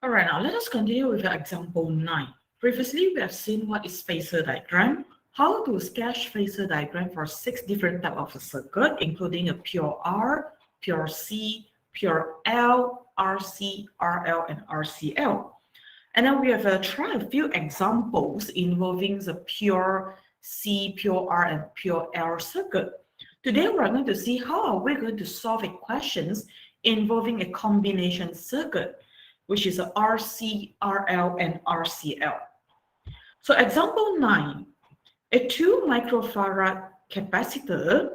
All right, now let us continue with example 9. Previously, we have seen what is phasor diagram, how to sketch phasor diagram for 6 different types of a circuit, including a pure R, pure C, pure L, RC, RL, and RCL. And then we have tried a few examples involving the pure C, pure R, and pure L circuit. Today, we're going to see how are we going to solve equations involving a combination circuit, which is a RC, RL, and RCL. So example 9, a 2 microfarad capacitor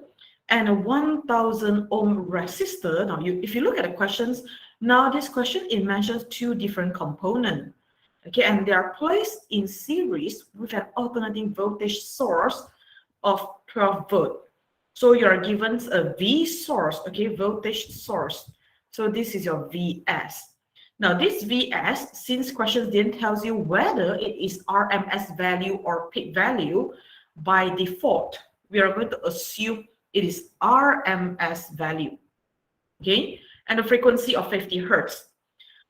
and a 1000 ohm resistor. Now, if you look at the questions, now this question, it mentions 2 different components. Okay, and they are placed in series with an alternating voltage source of 12 volt. So you are given a V source, okay, voltage source. So this is your Vs. Now this Vs, since questions didn't tell you whether it is RMS value or peak value, by default, we are going to assume it is RMS value, okay, and the frequency of 50 Hertz.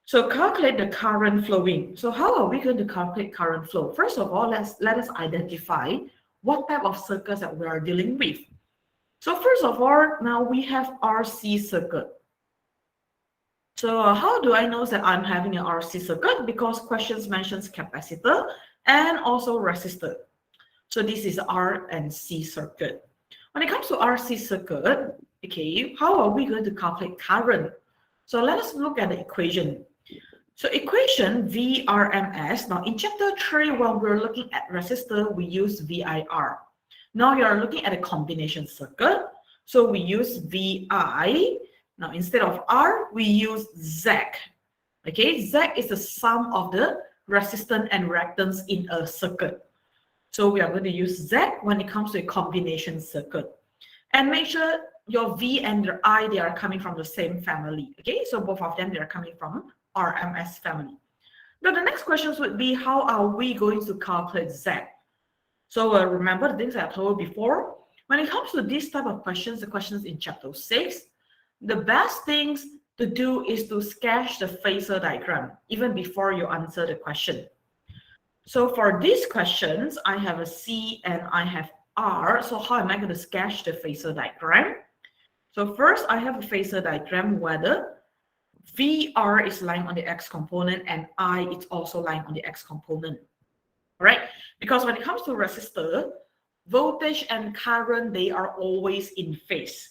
So calculate the current flowing. So how are we going to calculate current flow? First of all, let us identify what type of circuits that we are dealing with. So first of all, now we have RC circuit. So how do I know that I'm having an RC circuit? Because questions mentions capacitor and also resistor. So this is R and C circuit. When it comes to RC circuit, okay, how are we going to calculate current? So let us look at the equation. So equation VRMS. Now in chapter 3, when we're looking at resistor, we use VIR. Now you are looking at a combination circuit. So we use VI. Now instead of R, we use Z. Okay, Z is the sum of the resistance and reactance in a circuit. So we are going to use Z when it comes to a combination circuit. And make sure your V and your I, they are coming from the same family. Okay, so both of them, they are coming from RMS family. Now the next questions would be, how are we going to calculate Z? So remember the things I told you before. When it comes to this type of questions, the questions in chapter 6, the best things to do is to sketch the phasor diagram even before you answer the question. So for these questions, I have a C and I have R. So how am I going to sketch the phasor diagram? So first, I have a phasor diagram where the VR is lying on the X component and I is also lying on the X component. All right? Because when it comes to resistor, voltage and current, they are always in phase.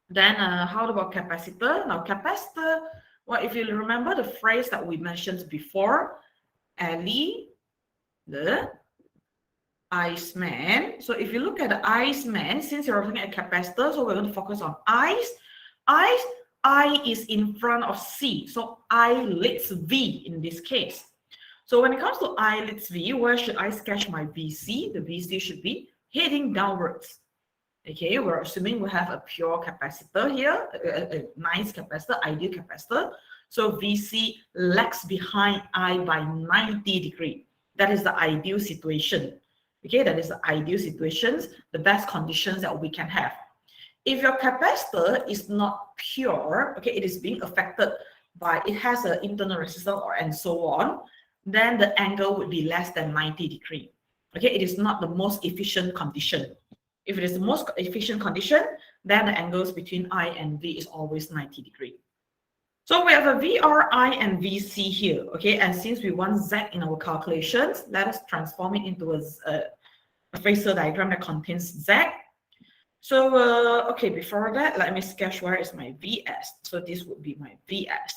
Then how about capacitor? Now capacitor, well, if you remember the phrase that we mentioned before, Ellie, the Iceman. So if you look at the Iceman, since you're looking at capacitor, so we're going to focus on ice. I is in front of C. So I leads V in this case. So when it comes to I leads V, where should I sketch my VC? The VC should be heading downwards. Okay, we're assuming we have a pure capacitor here, a nice capacitor, ideal capacitor. So VC lags behind I by 90 degrees. That is the ideal situation. Okay, that is the ideal situations, the best conditions that we can have. If your capacitor is not pure, okay, it is being affected by, it has an internal resistance or and so on, then the angle would be less than 90 degrees. Okay, it is not the most efficient condition. If it is the most efficient condition, then the angles between I and V is always 90 degrees. So we have a VRI and VC here, okay? And since we want Z in our calculations, let us transform it into a phasor diagram that contains Z. So, okay, before that, let me sketch where is my Vs. So this would be my Vs.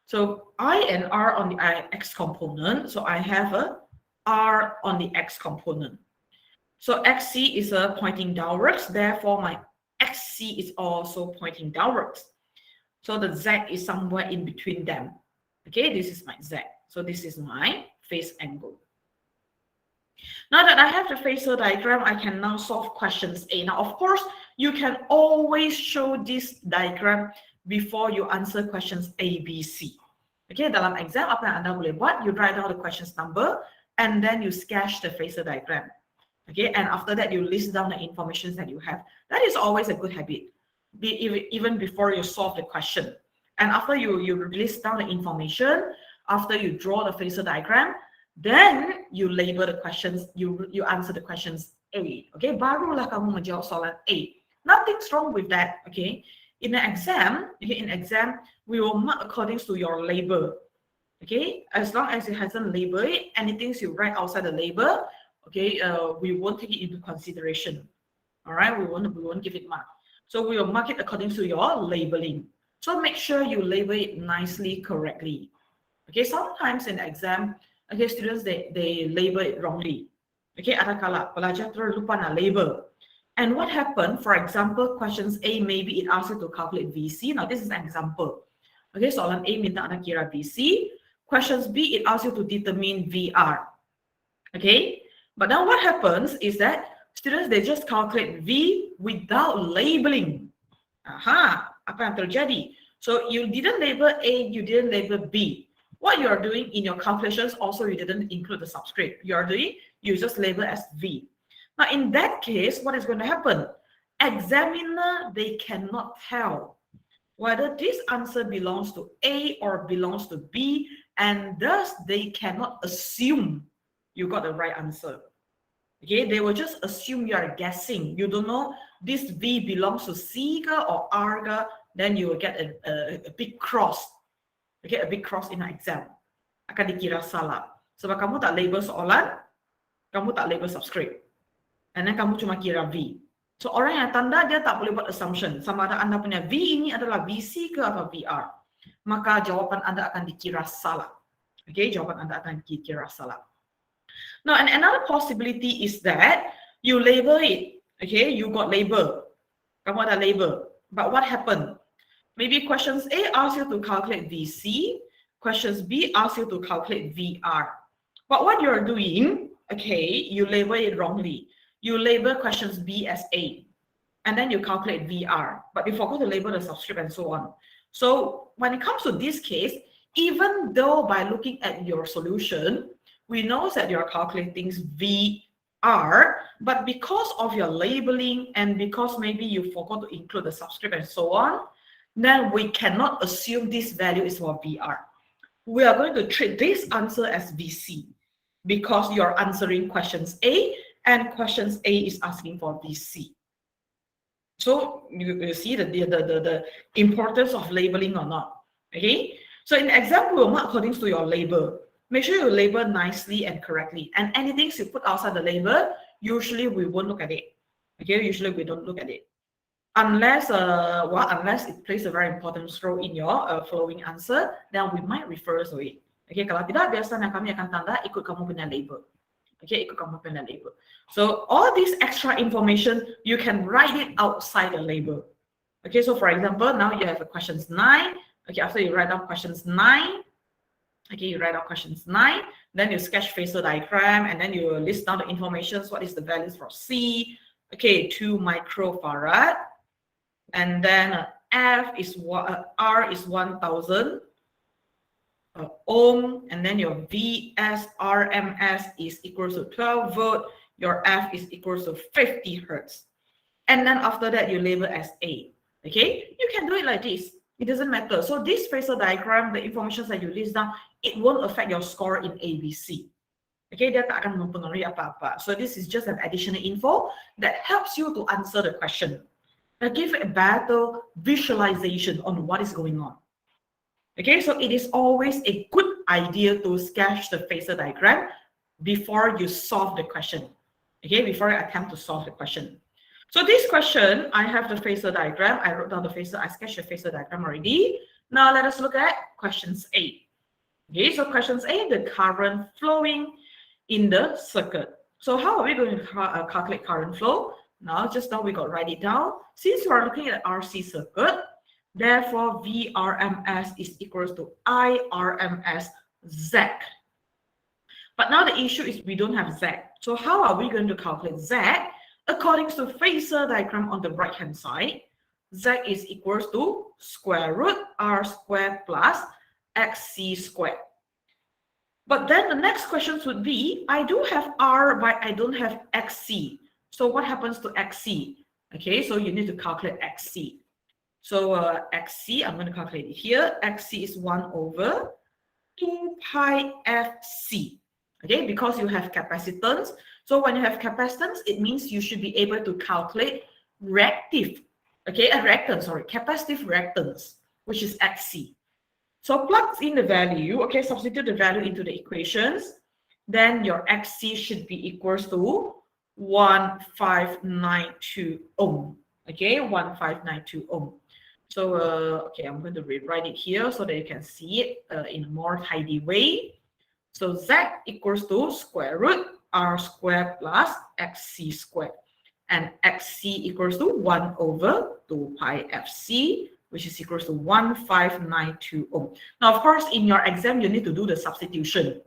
So I and R on the X component. So I have a R on the X component. So XC is pointing downwards. Therefore, my XC is also pointing downwards. So the Z is somewhere in between them. Okay, this is my Z. So this is my phase angle. Now that I have the phasor diagram, I can now solve questions A. Now, of course, you can always show this diagram before you answer questions A, B, C. Okay, dalam exam, apa yang Anda boleh buat, you write down the questions number, and then you sketch the phasor diagram. Okay, and after that, you list down the information that you have. That is always a good habit, even before you solve the question. And after you list down the information, after you draw the phasor diagram, then you label the questions, you answer the questions A. Okay, barulah kamu menjawab soalan A. Nothing's wrong with that. Okay, in the exam, we will mark according to your label. Okay, as long as it hasn't labeled it, anything you write outside the label, okay, we won't take it into consideration. All right, we won't give it mark. So we will mark it according to your labeling. So make sure you label it nicely, correctly. Okay, sometimes in the exam, okay, students they label it wrongly. Okay, ada kala pelajar terlupa nak label. And what happened? For example, questions A, maybe it asks you to calculate VC. Now this is an example. Okay, soalan A minta anda kira VC. Questions B, it asks you to determine VR. Okay, but now what happens is that students, they just calculate V without labeling. Aha, apa yang terjadi? So you didn't label A, you didn't label B. What you are doing in your calculations also, you didn't include the subscript. You just label as V. Now in that case, what is going to happen? Examiner, they cannot tell whether this answer belongs to A or belongs to B, and thus they cannot assume you got the right answer. Okay, they will just assume you are guessing. You don't know this V belongs to C or R, then you will get a big cross. Okay, a big cross in an exam. Akan dikira salah. Sebab kamu tak label soalan, kamu tak label subscript. And then kamu cuma kira V. So orang yang tanda, dia tak boleh buat assumption sama ada anda punya V ini adalah VC ke atau VR. Maka jawapan anda akan dikira salah. Okay, jawapan anda akan dikira salah. Now, and another possibility is that you label it. Okay, you got label. Kamu ada label. But what happened? Maybe questions A asks you to calculate VC. Questions B asks you to calculate VR. But what you're doing, okay, you label it wrongly. You label questions B as A, and then you calculate VR, but you forgot to label the subscript and so on. So when it comes to this case, even though by looking at your solution, we know that you're calculating VR, but because of your labeling and because maybe you forgot to include the subscript and so on, then we cannot assume this value is for VR. We are going to treat this answer as VC because you're answering questions A, and questions A is asking for VC. So you see the importance of labeling or not. Okay. So in the exam, we will mark according to your label. Make sure you label nicely and correctly. And anything you put outside the label, usually we won't look at it. Okay. Usually we don't look at it unless unless it plays a very important role in your following answer. Then we might refer to it. Okay. Kalau tidak, biasanya kami akan tanda ikut kamu punya label. Okay, ikut kamu punya label. So all this extra information, you can write it outside the label. Okay, so for example, now you have a questions 9. Okay, after you write down questions 9, okay, you write down questions 9, then you sketch phasor diagram, and then you list down the information. What is the values for C? Okay, 2 microfarad, and then F is R is 1000. Ohm, and then your Vs Rms is equal to 12 volt, your F is equal to 50 hertz, and then after that you label as A. Okay, you can do it like this, it doesn't matter. So this phasor diagram, the information that you list down, it won't affect your score in ABC. Okay, dia tak akan mempengaruhi apa-apa. So this is just an additional info that helps you to answer the question, give a better visualization on what is going on. Okay, so it is always a good idea to sketch the phasor diagram before you solve the question. Okay, before you attempt to solve the question. So this question, I have the phasor diagram. I wrote down the phasor, I sketched the phasor diagram already. Now let us look at questions A. Okay, so questions A, the current flowing in the circuit. So how are we going to calculate current flow? Now, just now we got to write it down. Since you are looking at RC circuit, therefore, Vrms is equal to Irms Z. But now the issue is we don't have Z. So how are we going to calculate Z? According to phasor diagram on the right-hand side, Z is equal to square root R squared plus XC squared. But then the next question would be, I do have R, but I don't have XC. So what happens to XC? Okay, so you need to calculate XC. So XC, I'm going to calculate it here. XC is 1 over 2 pi FC. Okay, because you have capacitance. So when you have capacitance, it means you should be able to calculate reactive, okay, capacitive reactance, which is XC. So plug in the value, okay, substitute the value into the equations. Then your XC should be equals to 1592 ohm. Okay, 1592 ohm. So, okay, I'm going to rewrite it here so that you can see it in a more tidy way. So Z equals to square root R squared plus XC squared. And XC equals to 1 over 2 pi FC, which is equals to 1592 ohm. Now, of course, in your exam, you need to do the substitution.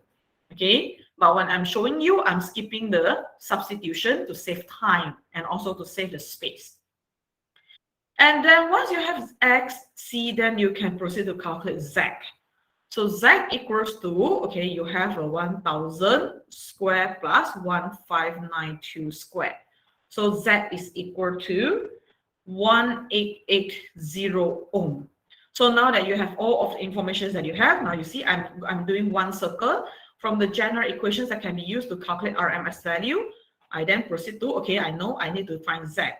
Okay, but when I'm showing you, I'm skipping the substitution to save time and also to save the space. And then once you have XC, then you can proceed to calculate Z. So Z equals to, okay, you have a 1000 square plus 1592 square. So Z is equal to 1880 ohm. So now that you have all of the information that you have, now you see I'm doing one circle. From the general equations that can be used to calculate RMS value, I then proceed to, okay, I know I need to find Z.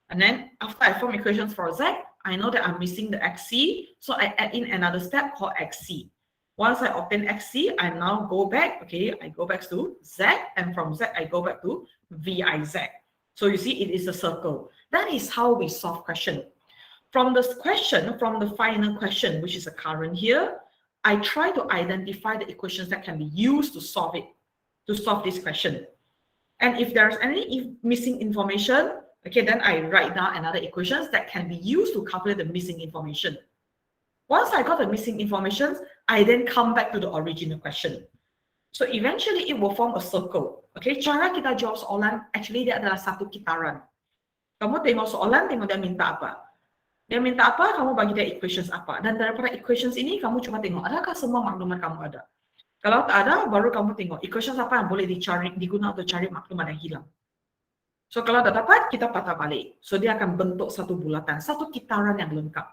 And then after I form equations for Z, I know that I'm missing the XC. So I add in another step called XC. Once I obtain XC, I now go back, okay, I go back to Z, and from Z, I go back to VIZ. So you see, it is a circle. That is how we solve question. From this question, from the final question, which is a current here, I try to identify the equations that can be used to solve it, to solve this question. And if there's any missing information, okay, then I write down another equations that can be used to calculate the missing information. Once I got the missing information, I then come back to the original question. So eventually it will form a circle. Okay, cara kita jawab soalan, actually dia adalah satu kitaran. Kamu tengok soalan, tengok dia minta apa. Dia minta apa, kamu bagi dia equations apa. Dan daripada equations ini, kamu cuma tengok, adakah semua maklumat kamu ada. Kalau tak ada, baru kamu tengok equations apa yang boleh digunakan untuk cari maklumat yang hilang. So kalau dah dapat, kita patah balik. So dia akan bentuk satu bulatan, satu kitaran yang lengkap.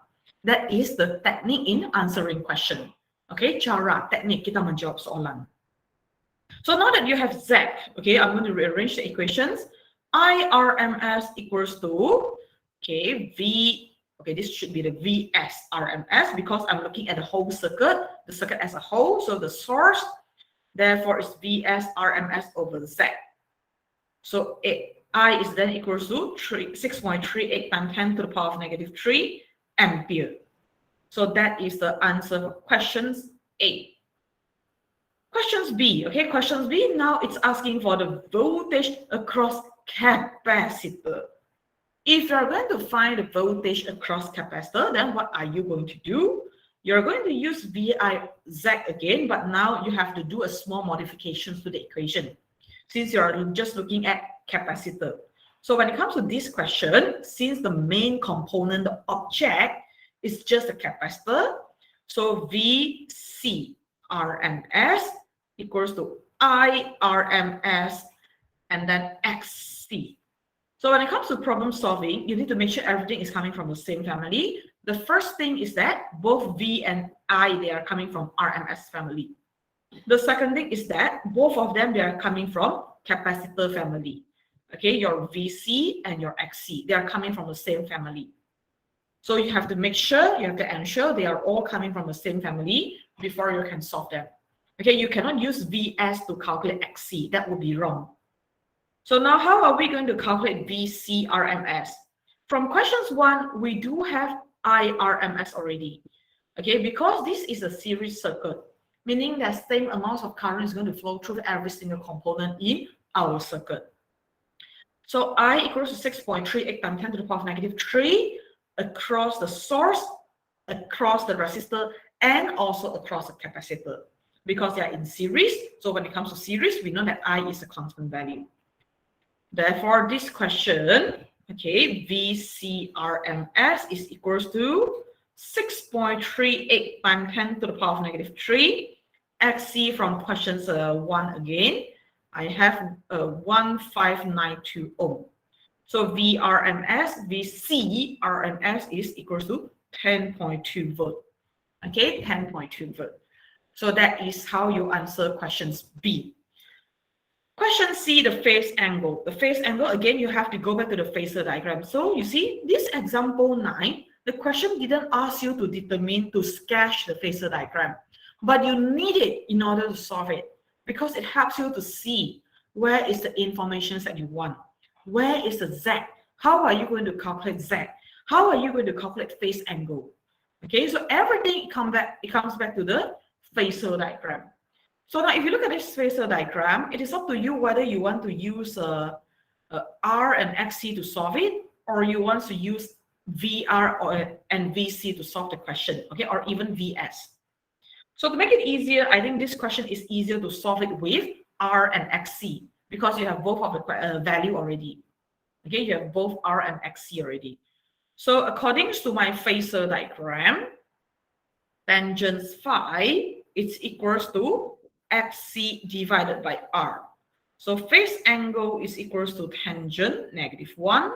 That is the technique in answering question. Okay, cara, teknik kita menjawab soalan. So now that you have Z, okay, I'm going to rearrange the equations. IRMS equals to, okay, okay, this should be the VS RMS because I'm looking at the whole circuit, the circuit as a whole. So the source, therefore, is VS RMS over Z. So I is then equals to 6.38 times 10 to the power of negative 3 ampere. So that is the answer for questions A. Questions B, okay, questions B, now it's asking for the voltage across capacitor. If you're going to find the voltage across capacitor, then what are you going to do? You're going to use VIZ again, but now you have to do a small modifications to the equation since you're just looking at capacitor. So when it comes to this question, since the main component, the object, is just a capacitor, so VC RMS equals to I RMS and then XC. So when it comes to problem solving, you need to make sure everything is coming from the same family. The first thing is that both V and I, they are coming from RMS family. The second thing is that both of them, they are coming from capacitor family. Okay, your VC and your XC, they are coming from the same family. So you have to make sure, you have to ensure they are all coming from the same family before you can solve them. Okay, you cannot use VS to calculate XC. That would be wrong. So now how are we going to calculate VC RMS? From questions 1, we do have IRMS already. Okay, because this is a series circuit, meaning that same amount of current is going to flow through every single component in our circuit. So I equals to 6.38 times 10 to the power of negative 3 across the source, across the resistor, and also across the capacitor. Because they are in series, so when it comes to series, we know that I is a constant value. Therefore, this question, okay, VCRMS is equals to 6.38 times 10 to the power of negative 3. XC from questions 1 again, I have 1592 ohm. So Vrms, Vc Rms is equals to 10.2 volt. Okay, 10.2 volt. So that is how you answer questions B. Question C, the phase angle. The phase angle, again, you have to go back to the phasor diagram. So you see, this example 9, the question didn't ask you to sketch the phasor diagram, but you need it in order to solve it because it helps you to see where is the information that you want. Where is the Z? How are you going to calculate Z? How are you going to calculate phase angle? Okay, so everything comes back to the phasor diagram. So now if you look at this phasor diagram, it is up to you whether you want to use R and XC to solve it, or you want to use VR and VC to solve the question, okay, or even VS. So to make it easier, I think this question is easier to solve it with R and XC because you have both of the value already. Okay, you have both R and XC already. So according to my phasor diagram, tangent phi is equals to XC divided by R. So phase angle is equals to tangent -1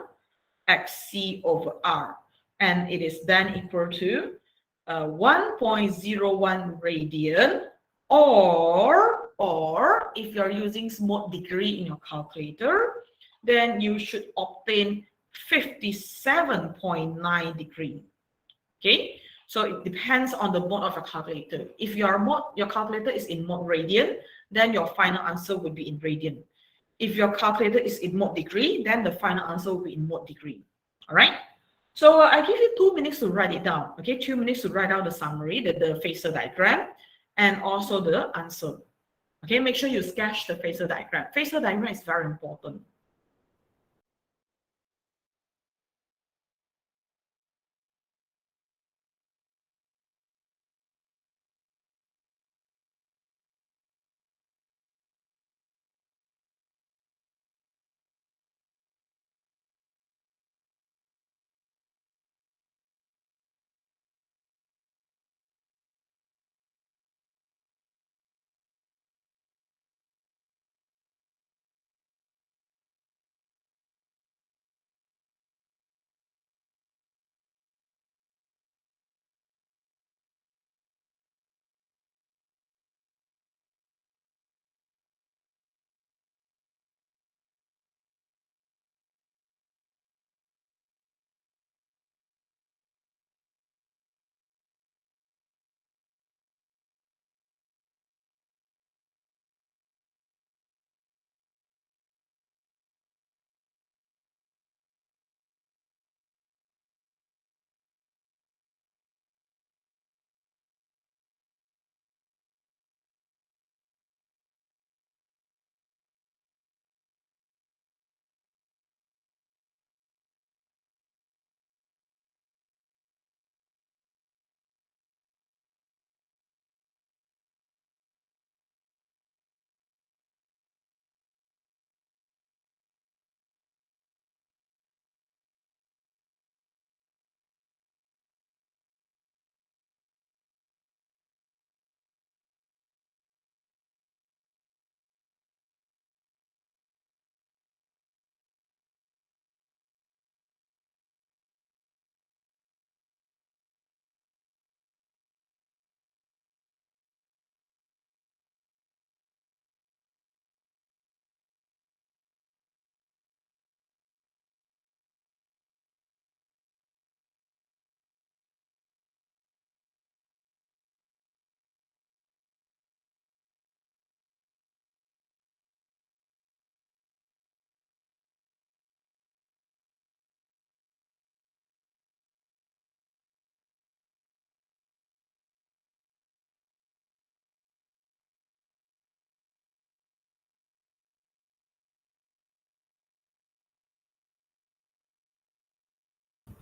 XC over R. And it is then equal to 1.01 radian, or if you're using small degree in your calculator, then you should obtain 57.9 degree. Okay, so it depends on the mode of your calculator. If your calculator is in mode radian, then your final answer would be in radian. If your calculator is in mode degree, then the final answer will be in mode degree. All right. So I give you 2 minutes to write it down. Okay, 2 minutes to write down the summary, the phasor diagram, and also the answer. Okay, make sure you sketch the phasor diagram. Phasor diagram is very important.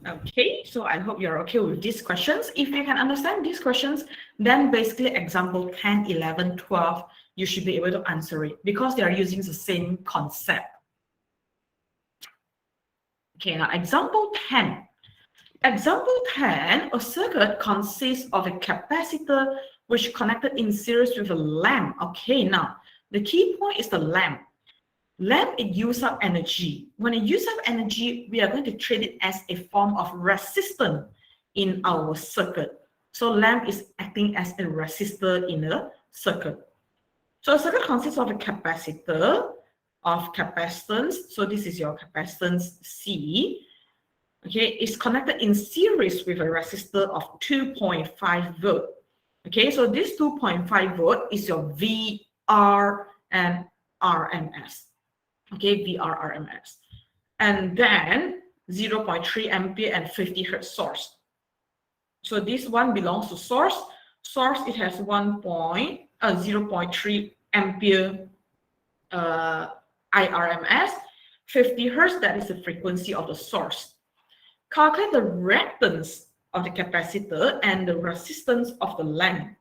Okay, so I hope you're okay with these questions. If you can understand these questions, then basically example 10, 11, 12, you should be able to answer it because they are using the same concept. Okay, now example 10. Example 10, a circuit consists of a capacitor which connected in series with a lamp. Okay, now the key point is the lamp. Lamp, it uses up energy. When it uses up energy, we are going to treat it as a form of resistance in our circuit. So lamp is acting as a resistor in a circuit. So a circuit consists of a capacitor, of capacitance. So this is your capacitance C. Okay, it's connected in series with a resistor of 2.5 volt. Okay, so this 2.5 volt is your VR and RMS. Okay, VR RMS. And then 0.3 ampere and 50 hertz source. So this one belongs to source. Source, it has 0.3 ampere IRMS, 50 hertz, that is the frequency of the source. Calculate the reactance of the capacitor and the resistance of the lamp.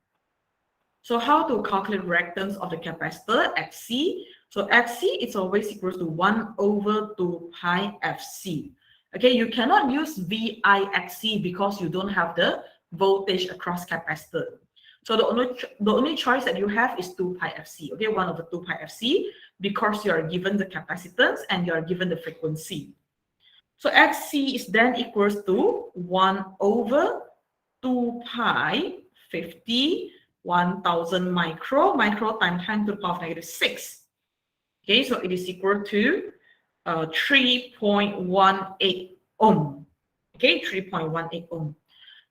So how to calculate reactance of the capacitor, Xc? So Xc is always equals to 1 over 2 pi Fc. Okay, you cannot use VIXc because you don't have the voltage across capacitor. So the only choice that you have is 2 pi Fc. Okay, 1 over 2 pi Fc, because you are given the capacitance and you are given the frequency. So Xc is then equals to 1 over 2 pi 50, 1000 micro times 10 to the power of -6. Okay, so it is equal to 3.18 ohm. Okay, 3.18 ohm.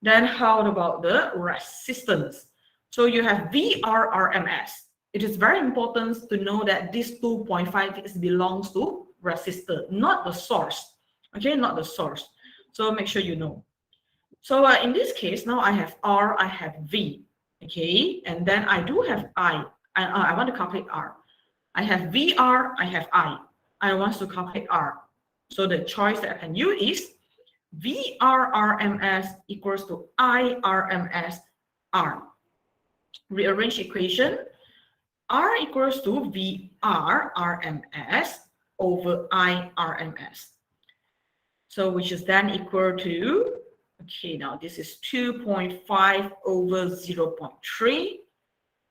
Then how about the resistance? So you have VRRMS. It is very important to know that this 2.5 belongs to resistor, not the source. Okay, not the source. So make sure you know. So in this case, now I have R, I have V. Okay, and then I do have I want to calculate R. I have VR, I have I want to calculate R. So the choice that I can use is VRRMS equals to IRMS R. Rearrange equation. R equals to VRRMS over IRMS. So which is then equal to, okay, now this is 2.5 over 0.3.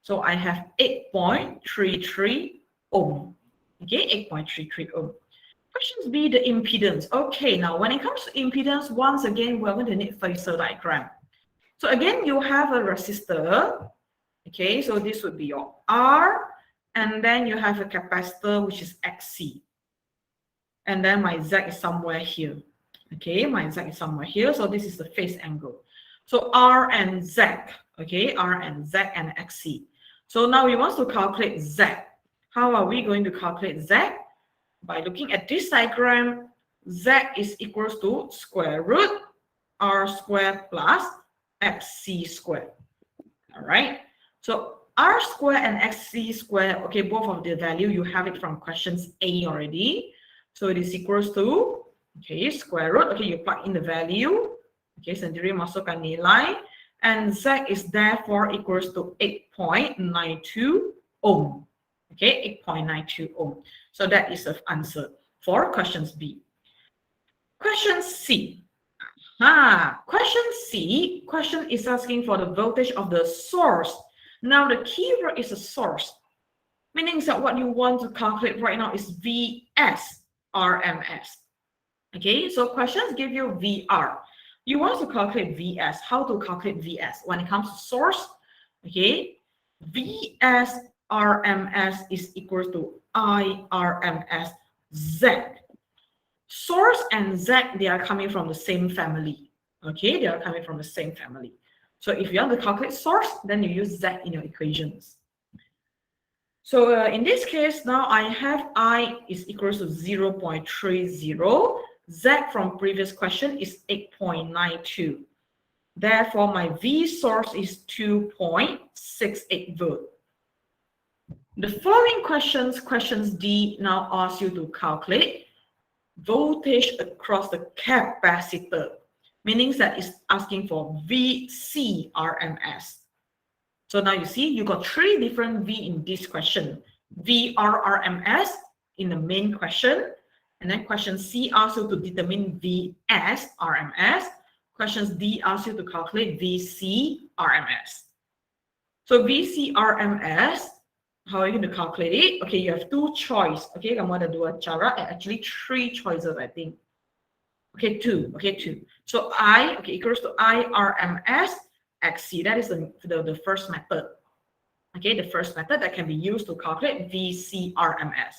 So I have 8.33 ohm. Okay, 8.33 ohm. Questions B, the impedance. Okay, now when it comes to impedance, once again, we're going to need Phasor diagram. So again, you have a resistor. Okay, so this would be your R, and then you have a capacitor, which is Xc. And then my Z is somewhere here. Okay, my Z is somewhere here. So this is the phase angle. So R and Z. Okay, R and Z and Xc. So now we want to calculate Z. How are we going to calculate Z? By looking at this diagram, Z is equals to square root R squared plus Xc squared. All right. So R squared and Xc squared, okay, both of the value, you have it from questions A already. So it is equals to, okay, square root, okay, you plug in the value, okay, sendiri masukkan nilai, and Z is therefore equals to 8.92 ohm. Okay, 8.92 ohm. So that is the answer for questions B. Question C. Question C, question is asking for the voltage of the source. Now the keyword is a source, meaning that what you want to calculate right now is VS RMS. Okay, so questions give you VR. You want to calculate VS. How to calculate VS? When it comes to source, okay, VS RMS is equal to IRMS Z. Source and Z, they are coming from the same family. Okay, they are coming from the same family. So if you want to calculate source, then you use Z in your equations. So in this case, now I have I is equal to 0.30. Z from previous question is 8.92. Therefore, my V source is 2.68 volt. The following questions D, now ask you to calculate voltage across the capacitor, meaning that it's asking for VC RMS. So now you see, you got 3 different V in this question. VR RMS in the main question, and then question C asks you to determine VS RMS. Questions D asks you to calculate VC RMS. So VC RMS, How are you going to calculate it? Okay, you have two choices. Okay, kamu ada dua cara, and actually three choices, I think. Okay, two. Okay, two. So I, okay, equals to I Rms XC. That is the first method. Okay, the first method that can be used to calculate VC RMS.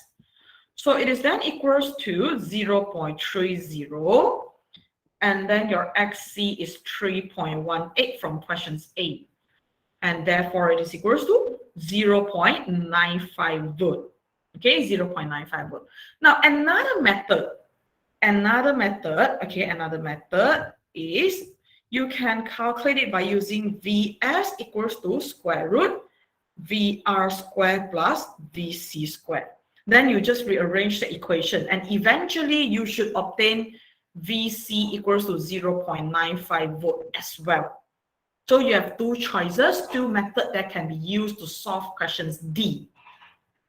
So it is then equals to 0.30, and then your XC is 3.18 from questions A. And therefore it is equals to 0.95 volt. Okay, 0.95 volt. Now another method is you can calculate it by using Vs equals to square root VR squared plus VC squared. Then you just rearrange the equation, and eventually you should obtain VC equals to 0.95 volt as well. So you have two choices, two methods that can be used to solve questions D.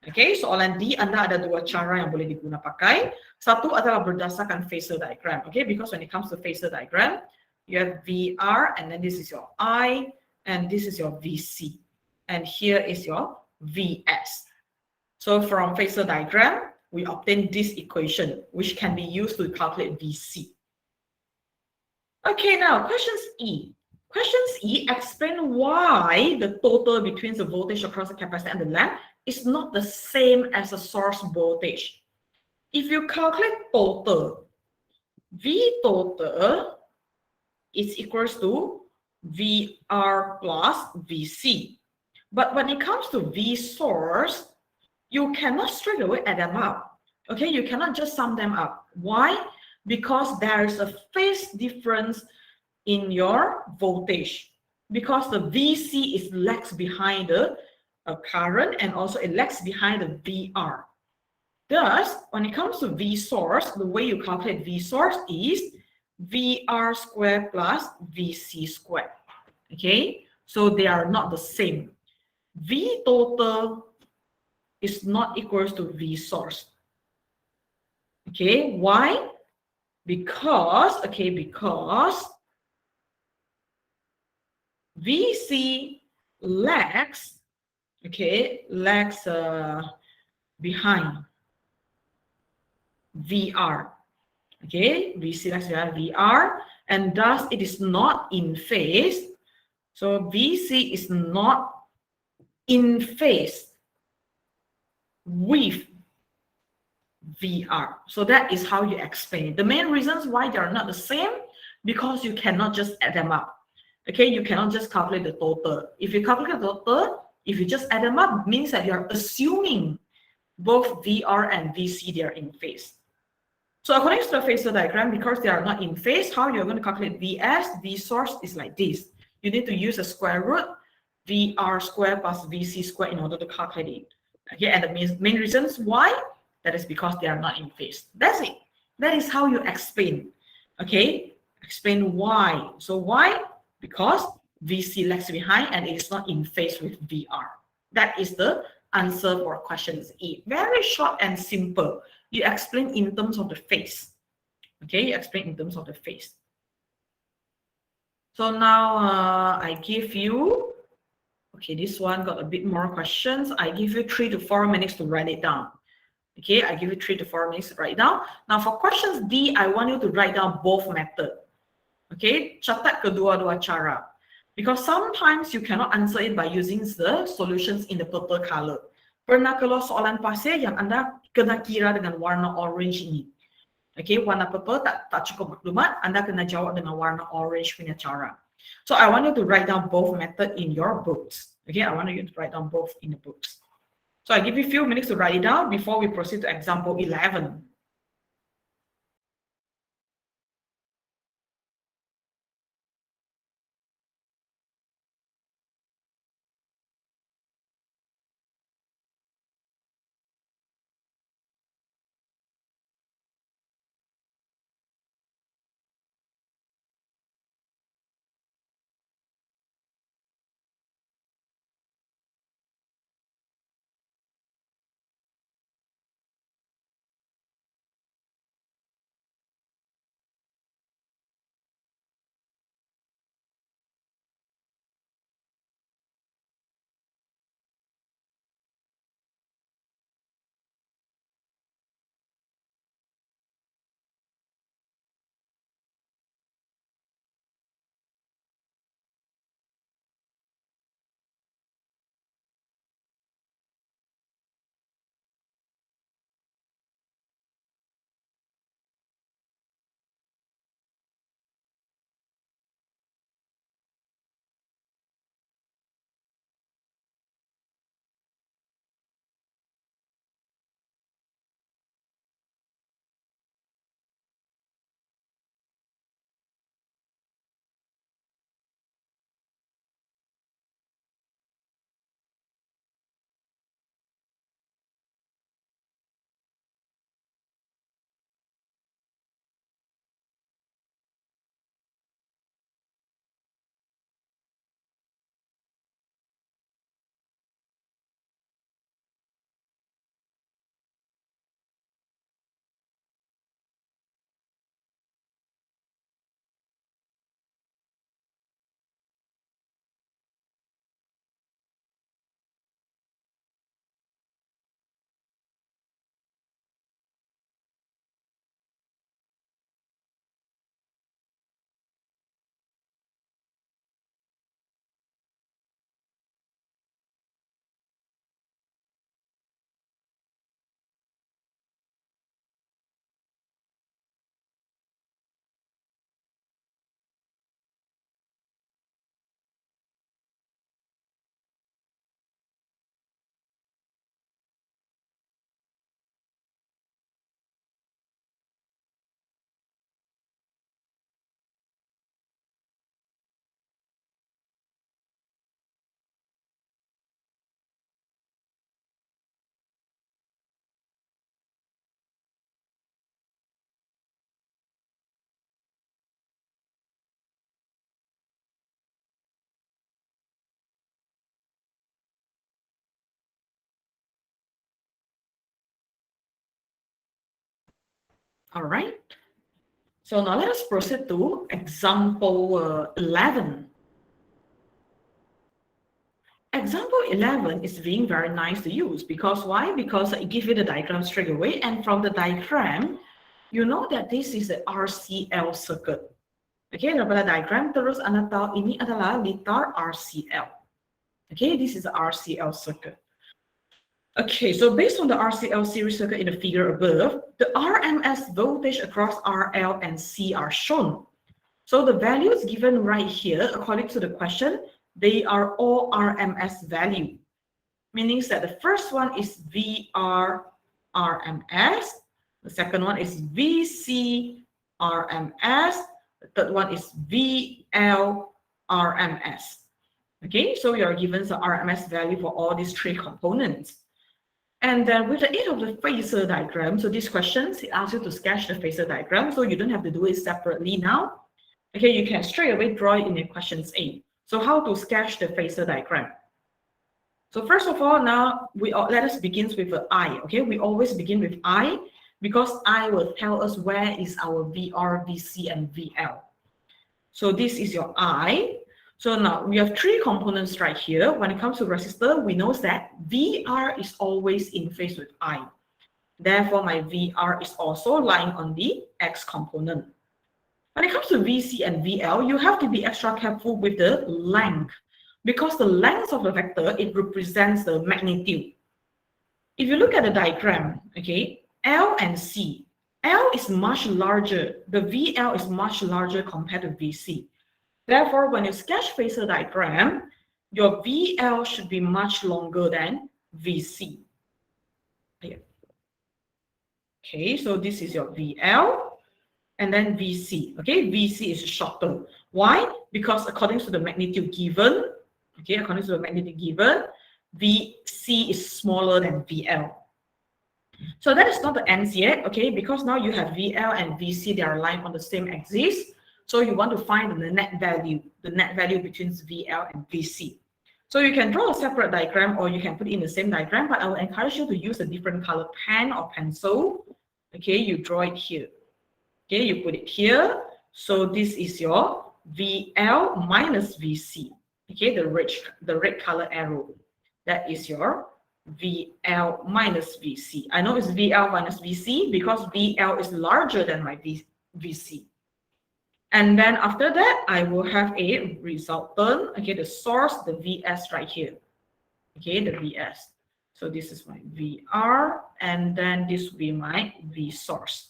Okay, soalan D Anda ada dua cara yang boleh diguna pakai. Satu adalah berdasarkan phasor diagram. Okay, because when it comes to phasor diagram, you have VR, and then this is your I, and this is your VC. And here is your Vs. So from phasor diagram, we obtain this equation, which can be used to calculate VC. Okay, now questions E. Questions E explain why the total between the voltage across the capacitor and the lamp is not the same as the source voltage. If you calculate total, V total is equals to VR plus VC. But when it comes to V source, you cannot straight away add them up. Okay, you cannot just sum them up. Why? Because there is a phase difference in your voltage. Because the VC is lags behind the current, and also it lags behind the VR. Thus, when it comes to V source, the way you calculate V source is VR squared plus VC squared. Okay, so they are not the same. V total is not equals to V source. Okay, why? Because VC lags, behind VR. Okay, VC lags behind VR, and thus it is not in phase. So VC is not in phase with VR. So that is how you explain it. The main reasons why they are not the same, because you cannot just add them up. Okay, you cannot just calculate the total. If you calculate the total, if you just add them up, means that you are assuming both VR and VC, they are in phase. So according to the phasor diagram, because they are not in phase, how you're going to calculate Vs, V source is like this. You need to use a square root VR squared plus VC squared in order to calculate it. Okay, and the main reasons why, that is because they are not in phase. That's it. That is how you explain. Okay, explain why. So why? Because VC lags behind and it is not in phase with VR. That is the answer for questions E. Very short and simple. You explain in terms of the phase. Okay, you explain in terms of the phase. So now I give you, okay, this one got a bit more questions. I give you 3 to 4 minutes to write it down. Okay, I give you 3 to 4 minutes to write it down. Now for questions D, I want you to write down both methods. Okay, catat kedua-dua cara. Because sometimes you cannot answer it by using the solutions in the purple color. Pernah keluar soalan pasir yang Anda kena kira dengan warna orange ini. Okay, warna purple tak cukup maklumat, Anda kena jawab dengan warna orange punya cara. So I want you to write down both method in your books. Okay, I want you to write down both in the books. So I give you a few minutes to write it down before we proceed to example 11. All right. So now let us proceed to example 11. Example 11 is being very nice to use because why? Because it gives you the diagram straight away, and from the diagram, you know that this is a RCL circuit. Okay, daripada diagram terus Anda tahu ini adalah liter RCL. Okay, this is the RCL circuit. Okay, so based on the RCL series circuit in the figure above, the RMS voltage across RL and C are shown. So the values given right here, according to the question, they are all RMS value, meaning that the first one is VR RMS, the second one is VC RMS, the third one is VL RMS. Okay, so you are given the RMS value for all these three components. And then with the aid of the phasor diagram, so these questions, it asks you to sketch the phasor diagram, so you don't have to do it separately now. Okay, you can straight away draw it in the questions A. So how to sketch the phasor diagram? So first of all, now let us begin with the I. Okay, we always begin with I because I will tell us where is our VR, VC, and VL. So this is your I. So now we have three components right here. When it comes to resistor, we know that VR is always in phase with I. Therefore, my VR is also lying on the X component. When it comes to VC and VL, you have to be extra careful with the length because the length of the vector, it represents the magnitude. If you look at the diagram, okay, L and C, L is much larger. The VL is much larger compared to VC. Therefore, when you sketch phasor diagram, your VL should be much longer than VC. Okay, so this is your VL and then VC. Okay, VC is shorter. Why? Because according to the magnitude given, okay, according to the magnitude given, VC is smaller than VL. So that is not the ends yet, okay, because now you have VL and VC, they are lying on the same axis. So you want to find the net value between VL and VC. So you can draw a separate diagram or you can put it in the same diagram, but I will encourage you to use a different color pen or pencil. Okay, you draw it here. Okay, you put it here. So this is your VL minus VC. Okay, the red color arrow. That is your VL minus VC. I know it's VL minus VC because VL is larger than my VC. And then after that, I will have a resultant, okay, the source, the VS right here. Okay, the VS. So this is my VR, and then this will be my V source.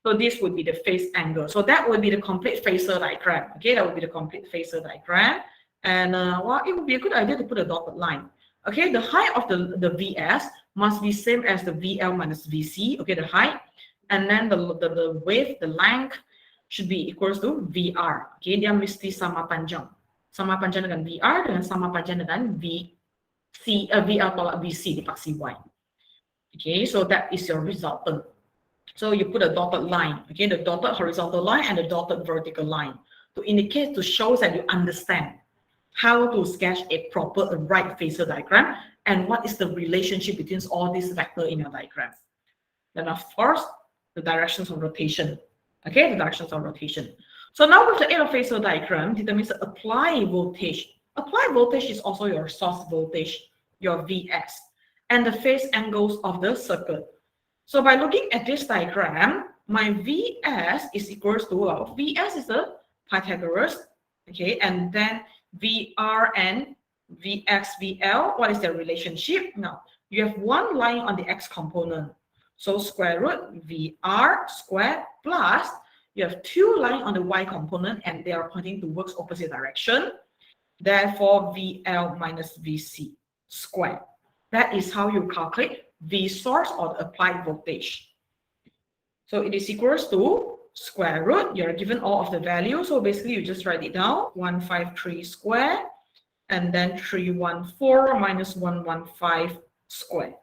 So this would be the phase angle. So that would be the complete phasor diagram. Okay, that would be the complete phasor diagram. And well, it would be a good idea to put a dotted line. Okay, the height of the VS must be same as the VL minus VC. Okay, the height, and then the width, the length should be equals to VR. Okay, dia mesti sama panjang. Sama panjang dengan VR dengan sama panjang dengan VR tolak VC dipaksi Y. Okay, so that is your resultant. So you put a dotted line, okay, the dotted horizontal line and the dotted vertical line to indicate, to show that you understand how to sketch a proper right phasor diagram and what is the relationship between all these vectors in your diagram. Then of course, the directions of rotation. Okay, the directions of rotation. So now with the aid of phasor diagram, determines the applied voltage. Applied voltage is also your source voltage, your Vs, and the phase angles of the circuit. So by looking at this diagram, my Vs is equals to, well, Vs is the Pythagoras, okay, and then VR and Vx, VL, what is their relationship? Now, you have one lying on the X component. So square root VR squared plus you have two lying on the Y component and they are pointing towards opposite direction. Therefore, VL minus VC squared. That is how you calculate V source or the applied voltage. So it is equals to square root. You're given all of the values. So basically you just write it down, 153 squared and then 314 minus 115 squared.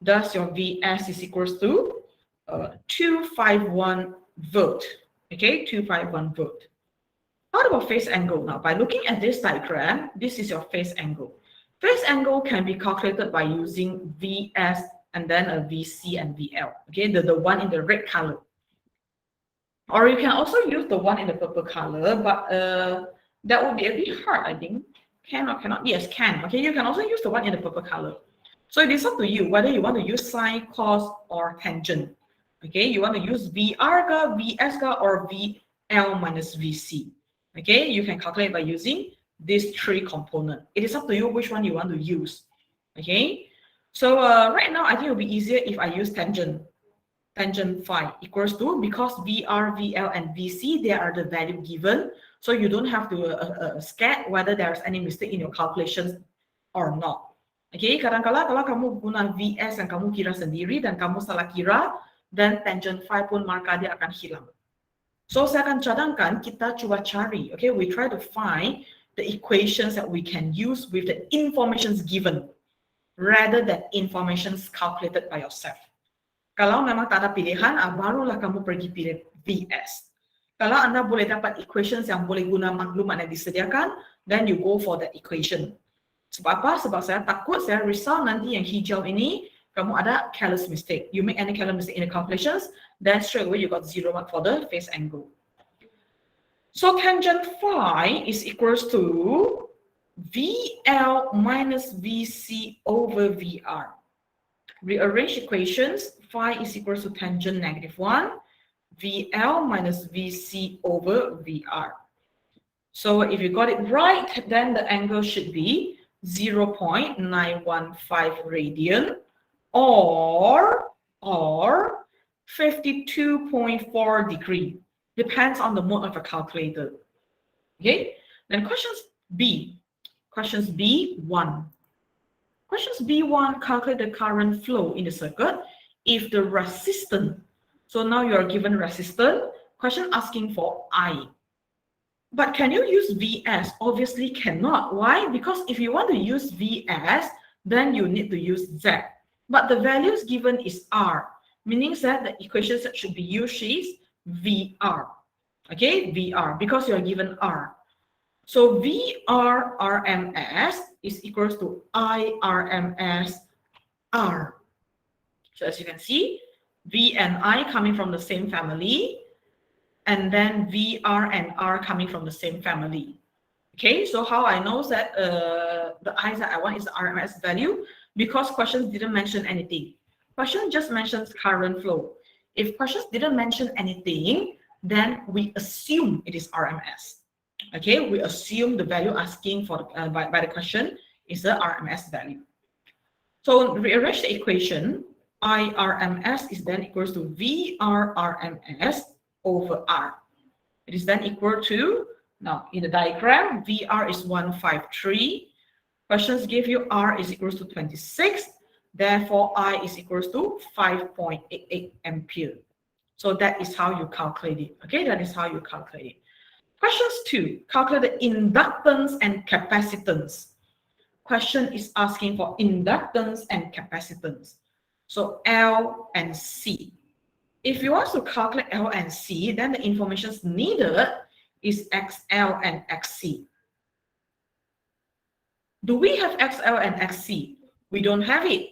Thus, your Vs is equals to 251 volt. Okay, 251 volt. How about phase angle now? By looking at this diagram, this is your phase angle. Phase angle can be calculated by using Vs and then a Vc and VL. Okay, the one in the red color. Or you can also use the one in the purple color, but that would be a bit hard, I think. Can or cannot? Yes, can. Okay, you can also use the one in the purple color. So it is up to you whether you want to use sine, cos, or tangent. Okay, you want to use VR, VS, or VL minus VC. Okay, you can calculate by using these three components. It is up to you which one you want to use. Okay, so right now I think it will be easier if I use tangent. Tangent phi equals to, because VR, VL, and VC, they are the value given. So you don't have to scared whether there's any mistake in your calculations or not. Okay, kadang-kala kalau kamu guna VS yang kamu kira sendiri dan kamu salah kira, dan tangent phi pun markah dia akan hilang. So saya akan cadangkan kita coba cari. Okay, we try to find the equations that we can use with the informations given rather than informations calculated by yourself. Kalau memang tak ada pilihan, barulah kamu pergi pilih VS. Kalau Anda boleh dapat equations yang boleh guna maklumat yang disediakan, then you go for that equation. Sebab apa? Sebab saya takut saya risau nanti yang hijau ini, kamu ada careless mistake. You make any careless mistake in the calculations, then straight away you got 0 mark for the phase angle. So tangent phi is equals to VL minus VC over VR. Rearrange equations. Phi is equal to tangent -1, VL minus VC over VR. So if you got it right, then the angle should be 0.915 radian or 52.4 degree. Depends on the mode of a calculator. Okay, then questions B. Questions B1. Questions B1, calculate the current flow in the circuit if the resistance. So now you are given resistance. Question asking for I. But can you use VS? Obviously cannot. Why? Because if you want to use VS, then you need to use Z. But the values given is R, meaning that the equations that should be used is VR. Okay, VR, because you are given R. So VR RMS is equals to I RMS R. So as you can see, V and I coming from the same family, and then VR and R coming from the same family. Okay, so how I know that the I that I want is the RMS value? Because questions didn't mention anything. Question just mentions current flow. If questions didn't mention anything, then we assume it is RMS. Okay, we assume the value asking for by the question is the RMS value. So rearrange the equation. I RMS is then equals to VR RMS over R. It is then equal to, now in the diagram, VR is 153. Questions give you R is equals to 26. Therefore, I is equals to 5.88 ampere. So that is how you calculate it. Okay, that is how you calculate it. Questions 2, calculate the inductance and capacitance. Question is asking for inductance and capacitance. So L and C. If you want to calculate L and C, then the information needed is XL and XC. Do we have XL and XC? We don't have it.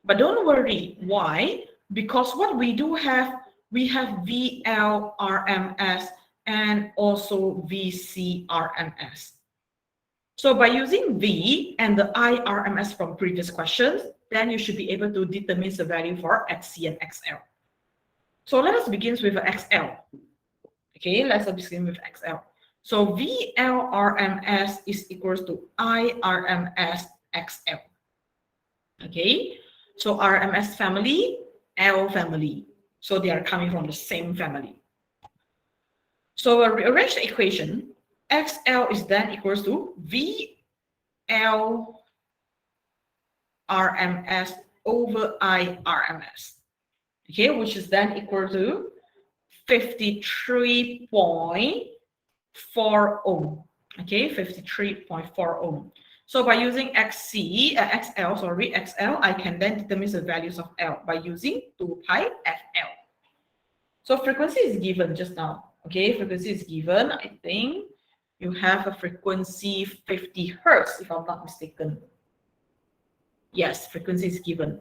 But don't worry. Why? Because what we do have, we have VL RMS and also VC RMS. So by using V and the I RMS from previous questions, then you should be able to determine the value for XC and XL. So let us begin with XL. Okay, let's begin with XL. So VL RMS is equals to I RMS XL. Okay, so RMS family, L family. So they are coming from the same family. So rearrange the equation. XL is then equals to VL RMS over I RMS. Okay, which is then equal to 53.4 ohm. Okay, 53.4 ohm. So by using XL, I can then determine the values of L by using 2 pi FL. So frequency is given just now. Okay, frequency is given. I think you have a frequency 50 Hertz, if I'm not mistaken. Yes, frequency is given.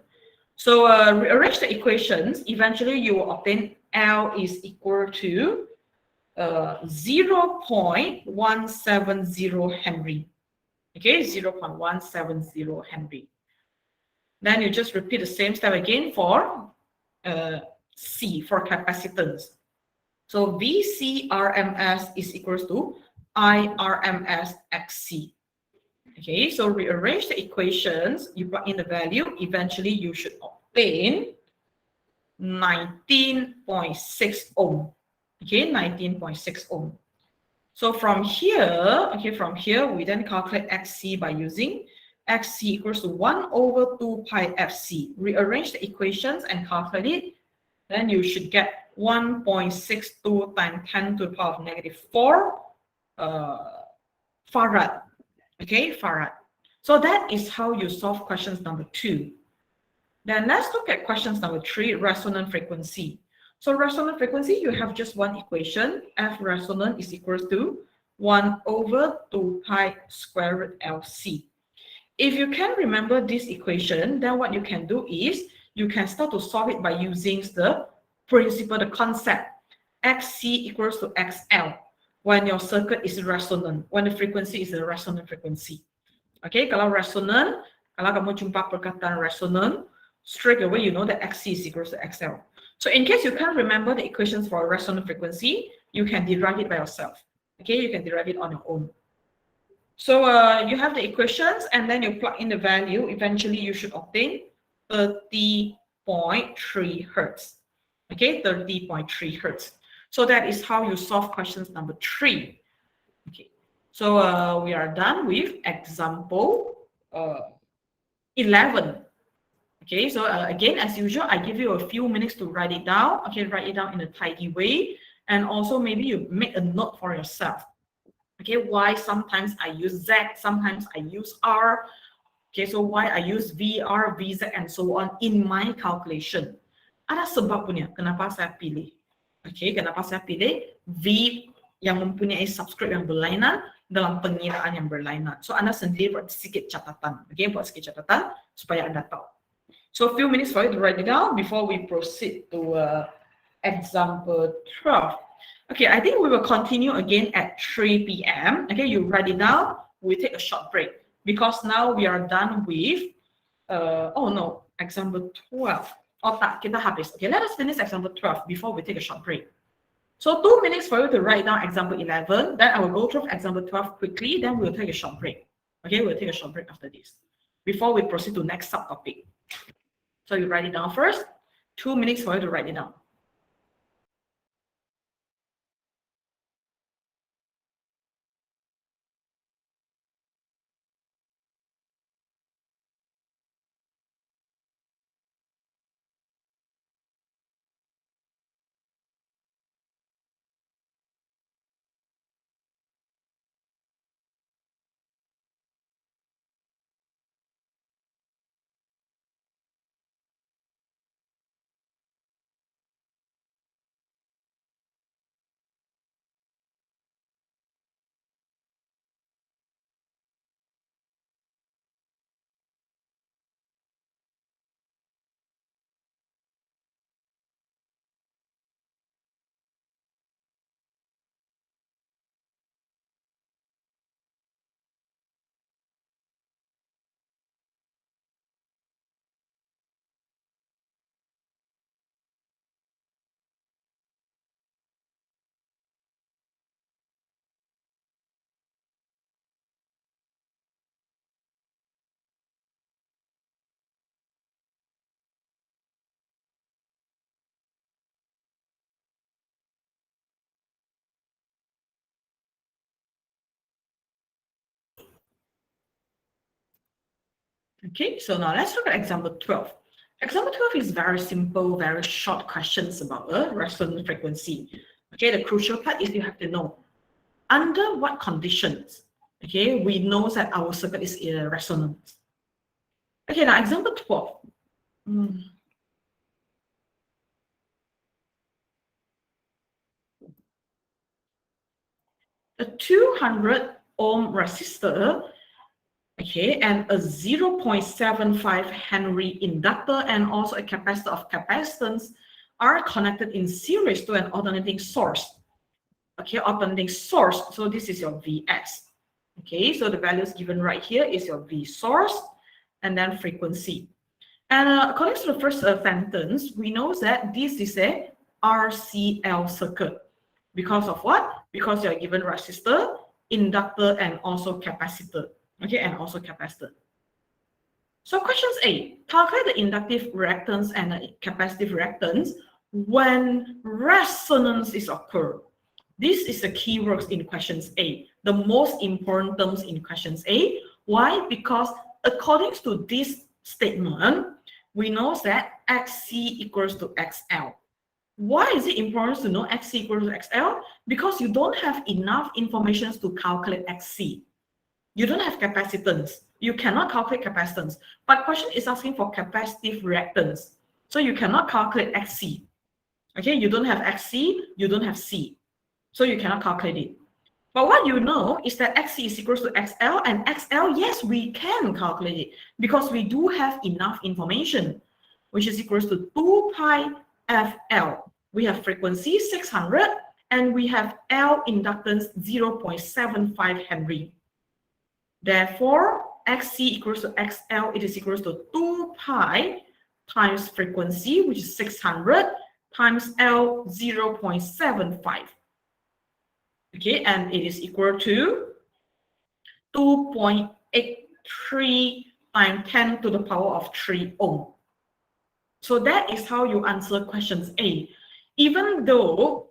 So rearrange the equations. Eventually, you will obtain L is equal to 0.170 Henry. Okay, 0.170 Henry. Then you just repeat the same step again for C, for capacitance. So VC RMS is equals to IRMS XC. Okay, so rearrange the equations, you plug in the value, eventually you should obtain 19.6 ohm. Okay, 19.6 ohm. So from here, we then calculate XC by using XC equals to 1 over 2 pi FC. Rearrange the equations and calculate it. Then you should get 1.62 times 10 to the power of -4 farad. Okay, farad. So that is how you solve questions number 2. Then let's look at questions number 3, resonant frequency. So resonant frequency, you have just one equation. F resonant is equals to 1 over 2 pi square root LC. If you can remember this equation, then what you can do is you can start to solve it by using the principle, the concept. XC equals to XL when your circuit is resonant, when the frequency is a resonant frequency. Okay, kalau resonant, kalau kamu jumpa perkataan resonant, straight away you know that XC is equals to XL. So in case you can't remember the equations for resonant frequency, you can derive it by yourself. Okay, you can derive it on your own. So you have the equations and then you plug in the value. Eventually you should obtain 30.3 hertz. Okay, 30.3 hertz. So that is how you solve questions number 3. Okay, so we are done with example 11. Okay, so again, as usual, I give you a few minutes to write it down. Okay, write it down in a tidy way. And also maybe you make a note for yourself. Okay, why sometimes I use Z, sometimes I use R. Okay, so why I use VR, VZ, and so on in my calculation. Ada sebab punya kenapa saya pilih. Okay, kenapa saya pilih V yang mempunyai subscript yang berlainan dalam pengiraan yang berlainan. So Anda sendiri buat sedikit catatan. Okay, buat sedikit catatan supaya Anda tahu. So a few minutes for you to write it down before we proceed to example 12. Okay, I think we will continue again at 3 p.m. Okay, you write it down. We take a short break because now we are done with, example 12. Oh, tak, kita habis. Okay, let us finish example 12 before we take a short break. So 2 minutes for you to write down example 11. Then I will go through example 12 quickly. Then we'll take a short break. Okay, we'll take a short break after this before we proceed to next subtopic. So you write it down first. 2 minutes for you to write it down. Okay, so now let's look at example 12. Example 12 is very simple, very short questions about a resonant frequency. Okay, the crucial part is you have to know under what conditions, okay, we know that our circuit is in resonance. Okay, now example 12. A 200 ohm resistor, okay, and a 0.75 Henry inductor and also a capacitor of capacitance are connected in series to an alternating source. okay, alternating source. So this is your Vs. Okay, so the values given right here is your V source and then frequency. And according to the first sentence, we know that this is a Rcl circuit. Because of what? Because you are given resistor, inductor, and also capacitor. Okay, and also capacitor. So questions A, calculate the inductive reactance and the capacitive reactance when resonance is occurred. This is the keywords in questions A, the most important terms in questions A. Why? Because according to this statement, we know that Xc equals to XL. Why is it important to know Xc equals to XL? Because you don't have enough information to calculate Xc. You don't have capacitance. You cannot calculate capacitance. But question is asking for capacitive reactance. So you cannot calculate Xc. Okay, you don't have Xc, you don't have C. So you cannot calculate it. But what you know is that Xc is equals to XL, and XL, yes, we can calculate it because we do have enough information, which is equals to 2 pi FL. We have frequency 600 and we have L inductance 0.75 Henry. Therefore, Xc equals to XL, it is equals to 2 pi times frequency, which is 600, times L 0.75. Okay, and it is equal to 2.83 times 10 to the power of 3 ohm. So that is how you answer questions A. Even though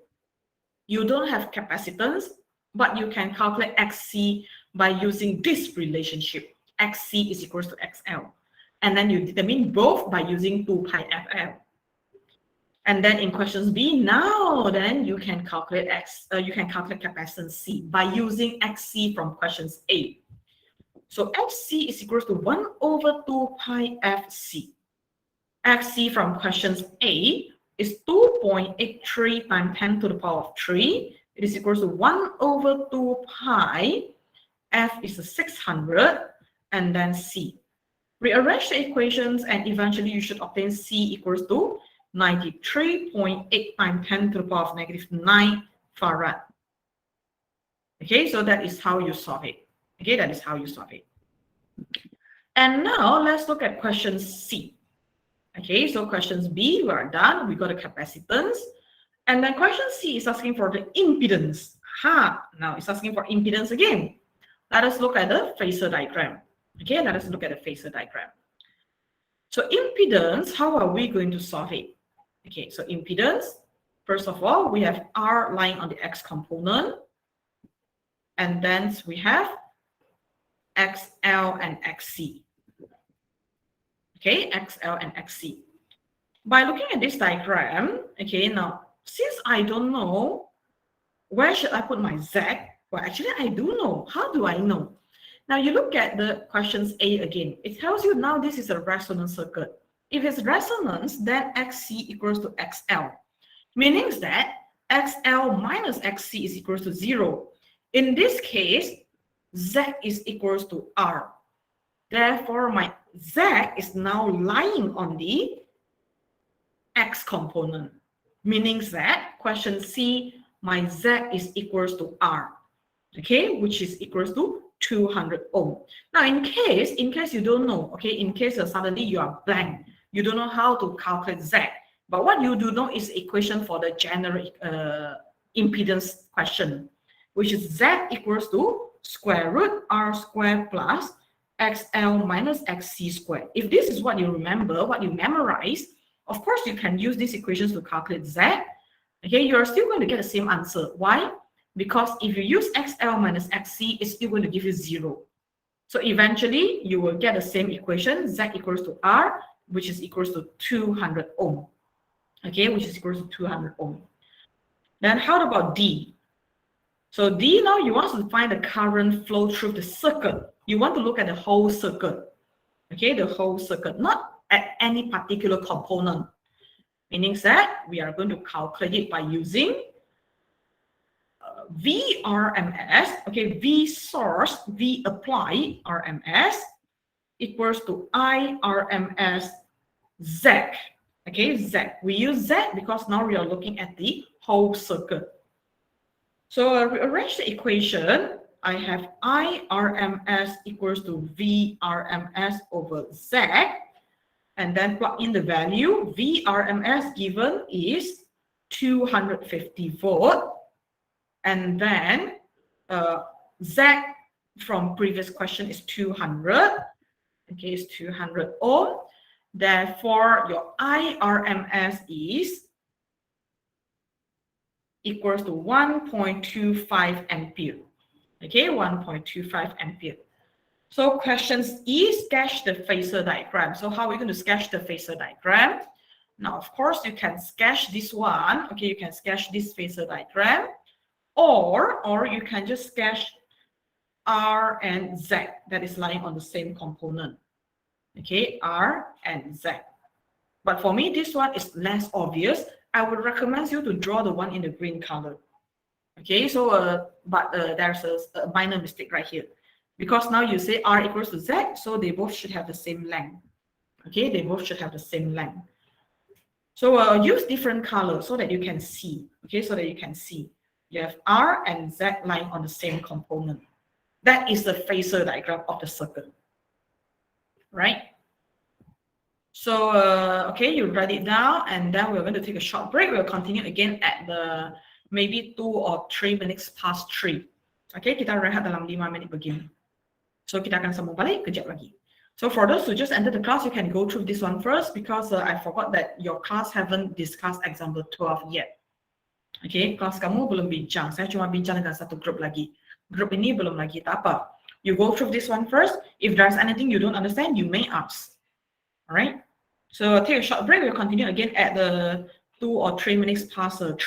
you don't have capacitance, but you can calculate Xc by using this relationship. Xc is equals to XL. And then you determine both by using 2 pi FL. And then in questions B, now then you can calculate capacitance C by using Xc from questions A. So Xc is equals to 1 over 2 pi Fc. Xc from questions A is 2.83 times 10 to the power of 3. It is equals to 1 over 2 pi. F is 600 and then C. Rearrange the equations and eventually you should obtain C equals to 93.8 times 10 to the power of -9 farad. Okay, so that is how you solve it. Okay, that is how you solve it. And now let's look at question C. Okay, so questions B, we are done. We got a capacitance. And then question C is asking for the impedance. Now it's asking for impedance again. Let us look at the Phasor diagram. Okay, let us look at the Phasor diagram. So impedance, how are we going to solve it? Okay, so impedance, first of all, we have R lying on the X component. And then we have XL and XC. Okay, XL and XC. By looking at this diagram, okay, now, since I don't know, where should I put my Z? Well, actually, I do know. How do I know? Now, you look at the questions A again. It tells you now this is a resonance circuit. If it's resonance, then Xc equals to XL, meaning that XL minus Xc is equals to 0. In this case, Z is equals to R. Therefore, my Z is now lying on the X component, meaning that question C, my Z is equals to R, okay, which is equals to 200 ohm. Now, in case you don't know, okay, in case suddenly you are blank, you don't know how to calculate Z, but what you do know is equation for the general impedance question, which is Z equals to square root R squared plus XL minus XC squared. If this is what you remember, what you memorize, of course, you can use these equations to calculate Z. Okay, you're still going to get the same answer. Why? Because if you use XL minus XC, it's still going to give you 0. So eventually, you will get the same equation, Z equals to R, which is equals to 200 ohm. Okay, which is equals to 200 ohm. Then how about D? So D, now you want to find the current flow through the circuit. You want to look at the whole circuit. Okay, the whole circuit, not at any particular component. Meaning that we are going to calculate it by using Vrms, okay, V source, V apply RMS equals to I RMS Z. Okay, Z. We use Z because now we are looking at the whole circuit. So rearrange the equation. I have I RMS equals to V RMS over Z, and then plug in the value. V RMS given is 250 volt, and then Z from previous question is 200. Okay, it's 200 ohm. Therefore, your IRMS is equals to 1.25 ampere. Okay, 1.25 ampere. So questions E, sketch the phasor diagram. So how are we going to sketch the phasor diagram? Now, of course, you can sketch this one. Okay, you can sketch this phasor diagram, or you can just sketch R and Z that is lying on the same component. Okay, R and Z. But for me, this one is less obvious. I would recommend you to draw the one in the green color. Okay, so there's a minor mistake right here, because now you say R equals to Z, so they both should have the same length. Okay, they both should have the same length. So use different colors so that you can see. Okay, so that you can see. You have R and Z lying on the same component. That is the phasor diagram of the circuit, right? So, okay, you write it down, and then we're going to take a short break. We'll continue again at the maybe 2 or 3 minutes past 3. Okay, kita rehat dalam 5 minit begini. So, kita akan sambung balik kejap lagi. So, for those who just entered the class, you can go through this one first, because I forgot that your class haven't discussed example 12 yet. Okay, kelas kamu belum bincang. Saya cuma bincang dengan satu grup lagi. Grup ini belum lagi, tak apa. You go through this one first. If there's anything you don't understand, you may ask. All right. So take a short break. We'll continue again at the 2 or 3 minutes past 3.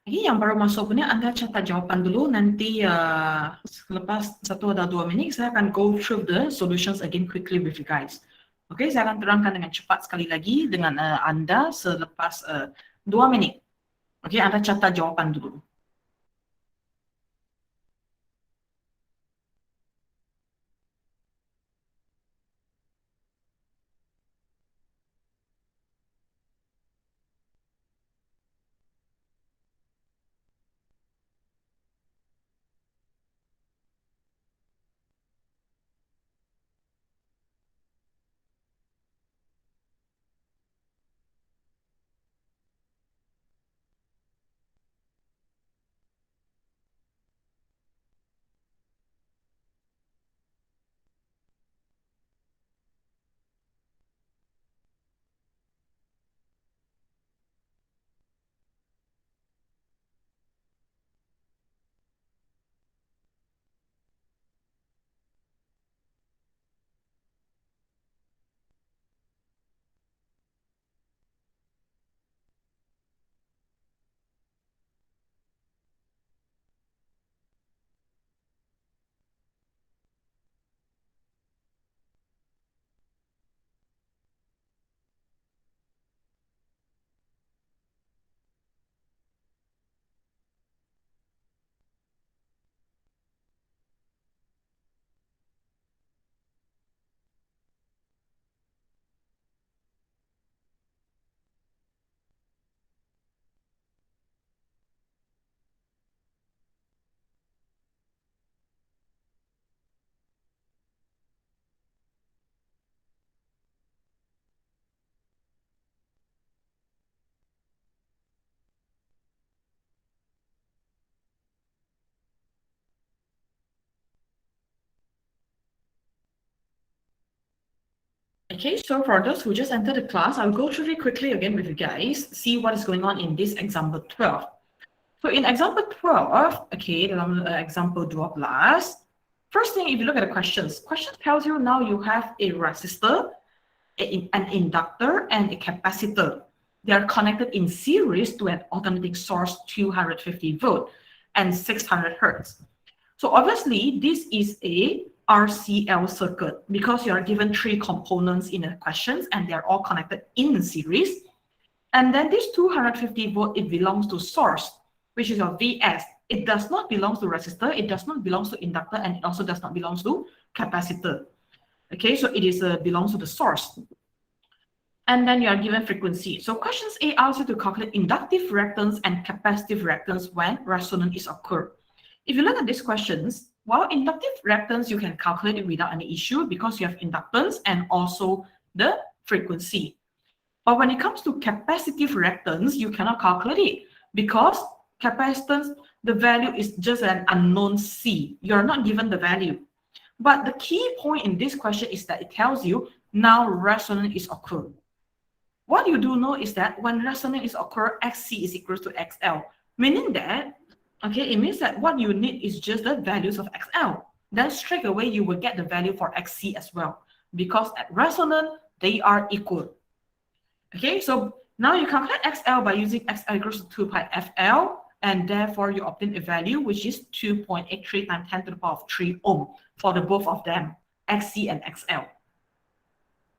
Ini yang baru masuk punya Anda catat jawapan dulu, nanti selepas 1 atau 2 menit saya akan go through the solutions again quickly with you guys. Oke, saya akan terangkan dengan cepat sekali lagi dengan Anda selepas 2 menit. Oke, Anda catat jawapan dulu. Okay, so for those who just entered the class, I'll go through it quickly again with you guys, see what is going on in this example 12. So in example 12, okay, dalam example 12, first thing, if you look at the questions tells you now you have a resistor, an inductor, and a capacitor. They are connected in series to an alternating source 250 volt and 600 hertz. So obviously, this is a Rcl circuit because you are given 3 components in the questions and they are all connected in series. And then this 250 volt, it belongs to source, which is your Vs. It does not belong to resistor, it does not belong to inductor, and it also does not belong to capacitor. Okay, so it is belongs to the source. And then you are given frequency. So questions A asks you to calculate inductive reactance and capacitive reactance when resonance is occurred. If you look at these questions, while inductive reactance, you can calculate it without any issue because you have inductance and also the frequency. But when it comes to capacitive reactance, you cannot calculate it because capacitance, the value is just an unknown C. You're not given the value. But the key point in this question is that it tells you now resonance is occurred. What you do know is that when resonance is occurred, XC is equal to XL, meaning that, okay, it means that what you need is just the values of XL. Then straight away, you will get the value for XC as well, because at resonance, they are equal. Okay, so now you calculate XL by using XL equals to 2 pi FL, and therefore you obtain a value which is 2.83 times 10 to the power of 3 ohm for the both of them, XC and XL.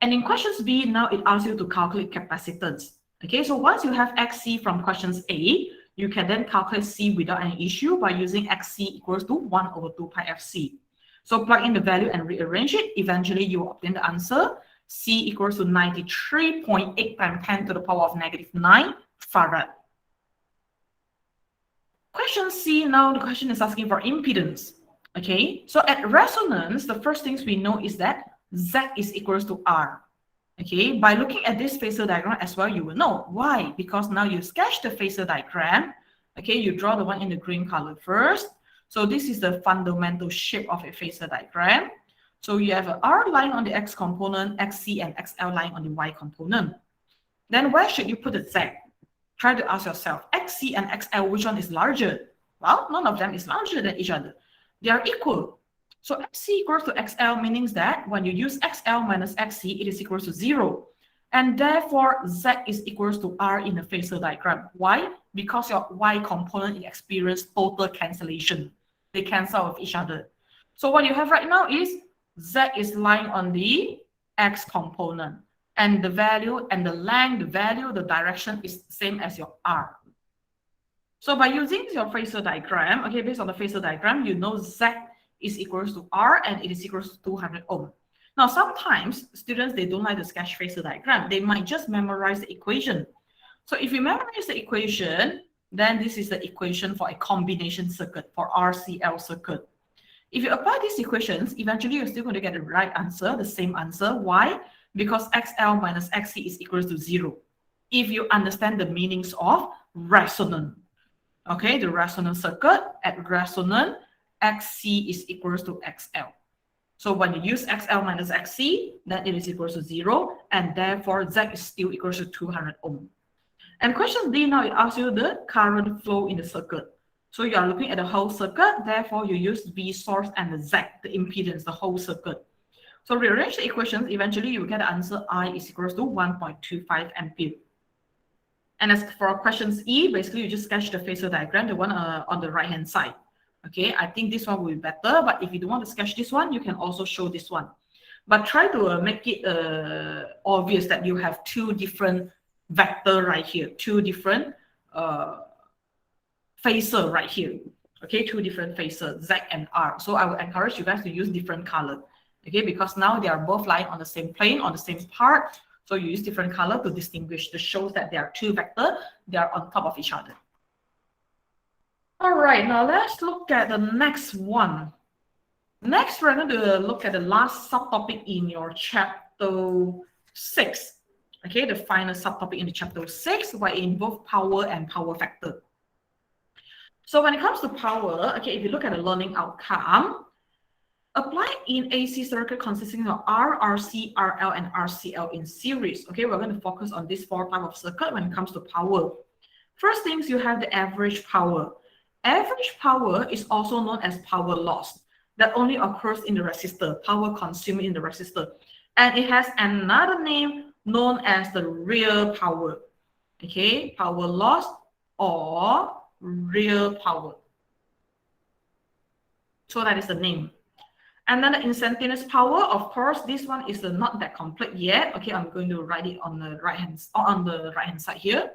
And in questions B, now it asks you to calculate capacitance. Okay, so once you have XC from questions A, you can then calculate C without any issue by using XC equals to 1 over 2 pi FC. So plug in the value and rearrange it. Eventually, you will obtain the answer. C equals to 93.8 times 10 to the power of -9 farad. Question C, now the question is asking for impedance. Okay, so at resonance, the first things we know is that Z is equals to R. Okay, by looking at this Phasor diagram as well, you will know. Why? Because now you sketch the Phasor diagram. Okay, you draw the one in the green color first. So this is the fundamental shape of a Phasor diagram. So you have an R line on the X component, XC and XL line on the Y component. Then where should you put the Z? Try to ask yourself, XC and XL, which one is larger? Well, none of them is larger than each other. They are equal. So XC equals to XL, meaning that when you use XL minus XC, it is equals to 0. And therefore, Z is equals to R in the Phasor diagram. Why? because your Y component experiences total cancellation. They cancel with each other. So what you have right now is Z is lying on the X component, and the value and the length, the value, the direction is the same as your R. So by using your Phasor diagram, okay, based on the Phasor diagram, you know Z is equals to R and it is equals to 200 ohm. Now, sometimes students, they don't like to sketch Phasor diagram. They might just memorize the equation. So if you memorize the equation, then this is the equation for a combination circuit, for Rcl circuit. If you apply these equations, eventually you're still going to get the right answer, the same answer. Why? Because XL minus XC is equals to 0. If you understand the meanings of resonance. Okay, the resonance circuit, at resonance, XC is equals to XL. So when you use XL minus XC, then it is equals to 0, and therefore Z is still equals to 200 ohm. And question D now, it asks you the current flow in the circuit. So you are looking at the whole circuit, therefore you use V source and the Z, the impedance, the whole circuit. So rearrange the equations, eventually you will get the answer I is equals to 1.25 ampere. And as for questions E, basically you just sketch the Phasor diagram, the one on the right hand side. Okay, I think this one will be better, but if you don't want to sketch this one, you can also show this one. But try to make it obvious that you have two different vector right here, two different phasor right here. Okay, two different phasor, Z and R. So I would encourage you guys to use different color. Okay, because now they are both lying on the same plane, on the same part. So you use different color to distinguish. This shows that there are two vectors, they are on top of each other. All right, now let's look at the next one. Next, we're going to look at the last subtopic in your chapter 6. Okay, the final subtopic in the chapter 6, where it involves power and power factor. So when it comes to power, okay, if you look at the learning outcome, apply in AC circuit consisting of R, RC, RL, and RCL in series. Okay, we're going to focus on these four types of circuit when it comes to power. First things, you have the average power. Average power is also known as power loss. That only occurs in the resistor, power consumed in the resistor. And it has another name known as the real power. Okay, power loss or real power. So that is the name. And then the instantaneous power, of course, this one is not that complete yet. Okay, I'm going to write it on the right hand side here.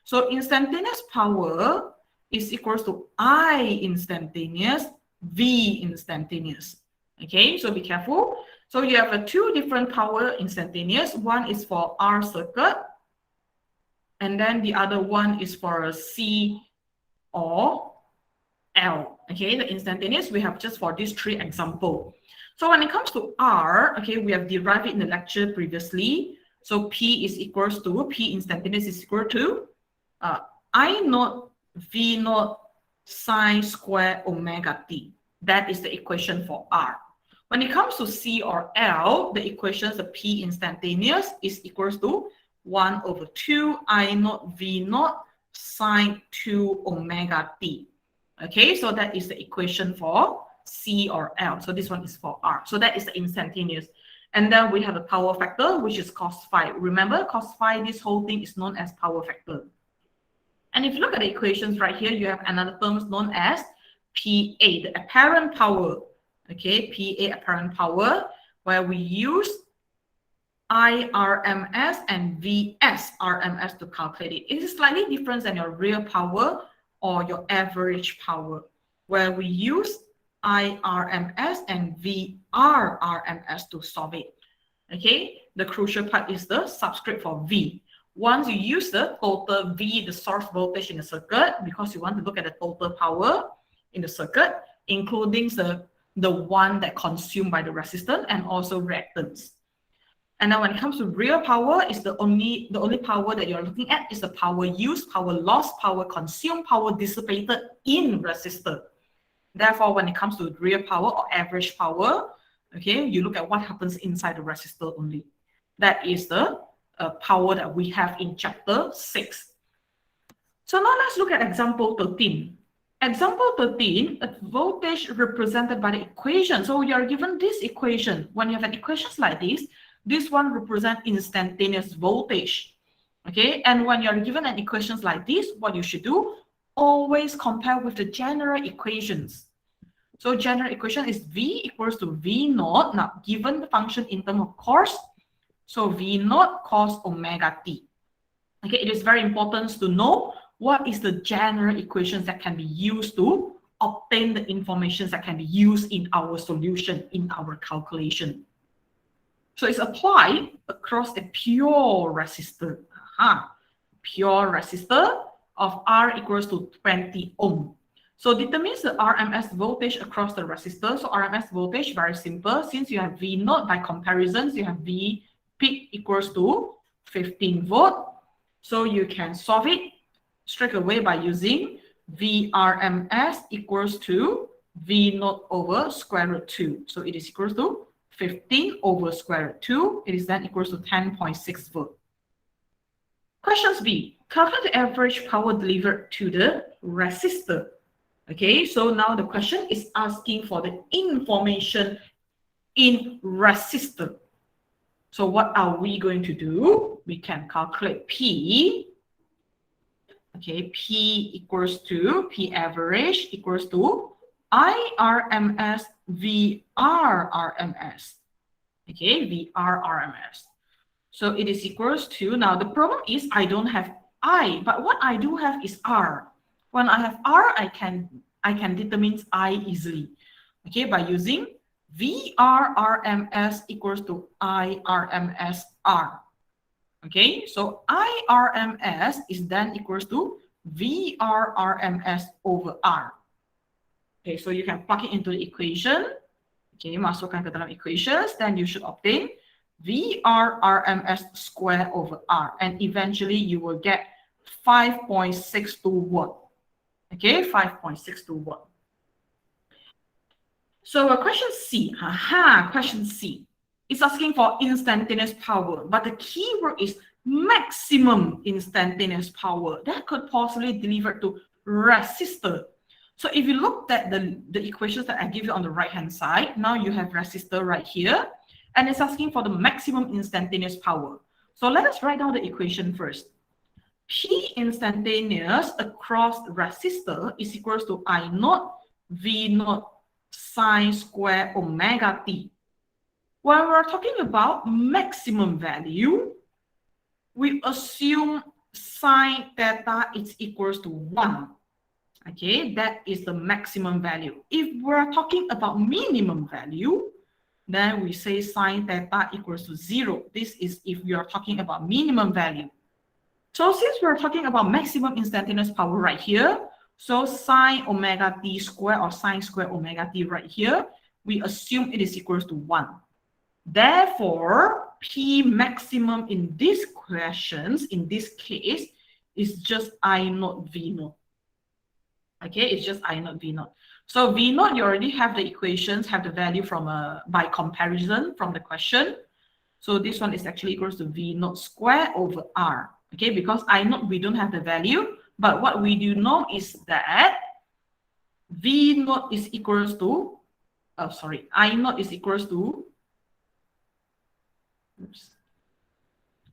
So instantaneous power is equals to I instantaneous, V instantaneous. Okay, so be careful. So you have two different power instantaneous. One is for R circuit, and then the other one is for a C or L. Okay, the instantaneous we have just for these three examples. So when it comes to R, okay, we have derived it in the lecture previously. So P is equals to, P instantaneous is equal to I naught V naught sine square omega t. That is the equation for R. When it comes to C or L, the equations, the P instantaneous is equals to 1 over 2 I naught V naught sine 2 omega t. Okay, so that is the equation for C or L. So this one is for R. So that is the instantaneous. And then we have a power factor, which is cos phi. Remember, cos phi, this whole thing is known as power factor. And if you look at the equations right here, you have another term known as PA, the apparent power. Okay, PA, apparent power, where we use IRMS and VS RMS to calculate it. It is slightly different than your real power or your average power, where we use IRMS and VRRMS to solve it. Okay, the crucial part is the subscript for V. Once you use the total V, the source voltage in the circuit, because you want to look at the total power in the circuit, including the one that consumed by the resistance and also reactance. And then when it comes to real power, is the only power that you're looking at is the power used, power lost, power consumed, power dissipated in resistor. Therefore, when it comes to real power or average power, okay, you look at what happens inside the resistor only. That is the power that we have in chapter 6. So now let's look at example 13. Example 13, a voltage represented by the equation. So you are given this equation. When you have an equations like this one represents instantaneous voltage. Okay, and when you're given an equations like this, what you should do, always compare with the general equations. So general equation is V equals to V naught. Now, given the function in terms of cos, so V naught cos omega t. Okay, it is very important to know what is the general equations that can be used to obtain the information that can be used in our solution, in our calculation. So it's applied across a pure resistor. Pure resistor of R equals to 20 ohm. So determines the RMS voltage across the resistor. So RMS voltage, very simple. Since you have V naught, by comparisons, you have V peak equals to 15 volt. So you can solve it straight away by using VRMS equals to V naught over square root 2. So it is equals to 15 over square root 2. It is then equals to 10.6 volt. Questions B. Calculate the average power delivered to the resistor. Okay, so now the question is asking for the information in resistor. So what are we going to do? We can calculate P. Okay, P equals to P average equals to IRMS VRRMS. Okay, VRRMS. So it is equals to, now the problem is I don't have I, but what I do have is R. When I have R, I can determine I easily. Okay, by using VRRMS equals to IRMS R. Okay, so IRMS is then equals to VRRMS over R. Okay, so you can plug it into the equation. Okay, masukkan ke dalam equations, then you should obtain VRRMS square over R, and eventually you will get 5.62 watt. Okay, 5.62 watt. So question C, question C. It's asking for instantaneous power, but the key word is maximum instantaneous power that could possibly deliver to resistor. So if you look at the equations that I give you on the right hand side, now you have resistor right here, and it's asking for the maximum instantaneous power. So let us write down the equation first. P instantaneous across resistor is equals to I naught V naught sine square omega t. When we're talking about maximum value, we assume sine theta is equals to 1. Okay, that is the maximum value. If we're talking about minimum value, then we say sine theta equals to 0. This is if we are talking about minimum value. So since we're talking about maximum instantaneous power right here, so sine omega t square or sine square omega t right here, we assume it is equals to 1. Therefore, P maximum in these questions, in this case, is just I naught V naught. Okay, it's just I naught V naught. So V naught, you already have the equations, have the value from by comparison from the question. So this one is actually equals to V naught square over R. Okay, because I naught, we don't have the value, but what we do know is that V naught is equals to, I naught is equals to,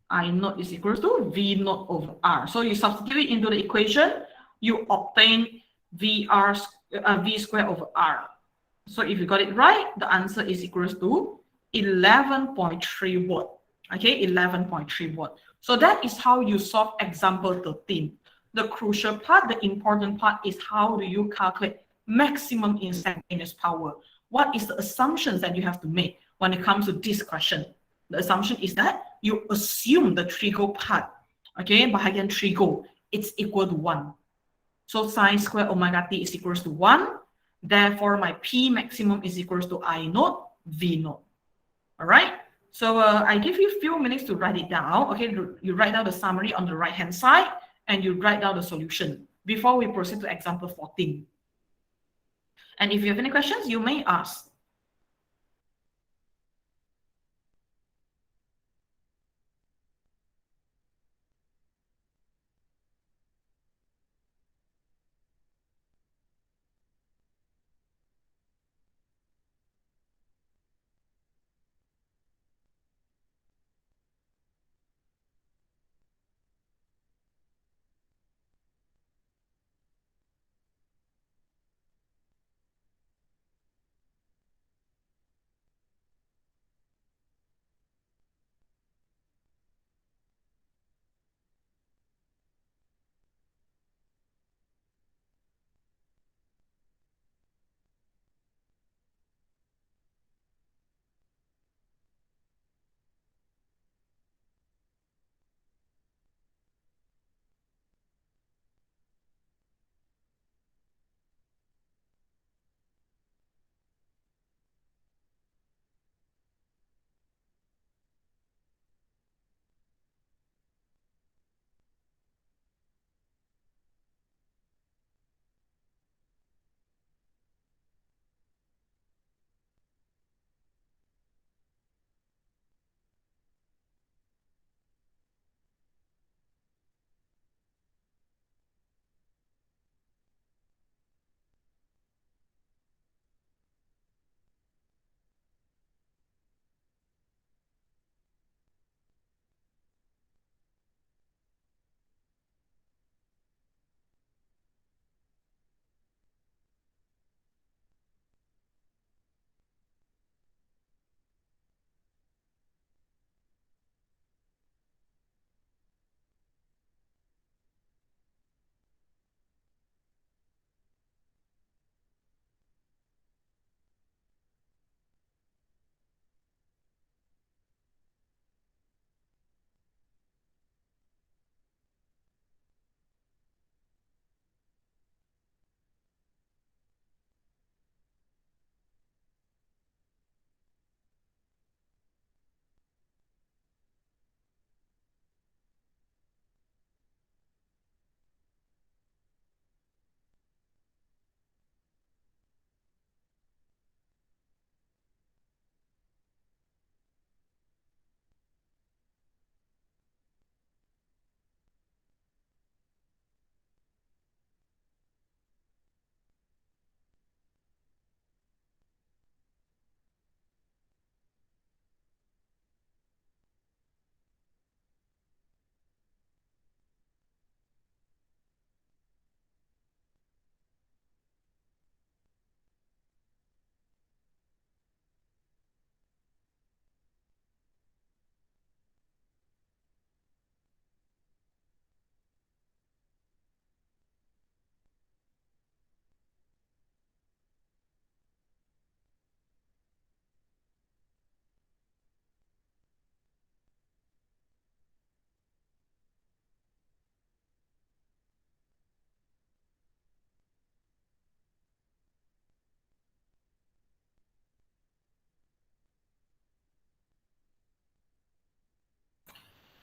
I naught is equals to V naught over R. So you substitute it into the equation, you obtain V square over R. So if you got it right, the answer is equals to 11.3 watt. Okay, 11.3 watt. So that is how you solve example 13. The crucial part, the important part is how do you calculate maximum instantaneous power? What is the assumptions that you have to make when it comes to this question? The assumption is that you assume the trigo part, okay, bahagian trigo, it's equal to 1. So sine square omega t is equals to 1. Therefore, my P maximum is equals to I naught V naught. All right. So I give you a few minutes to write it down. Okay, you write down the summary on the right-hand side, and you write down the solution before we proceed to example 14. And if you have any questions, you may ask.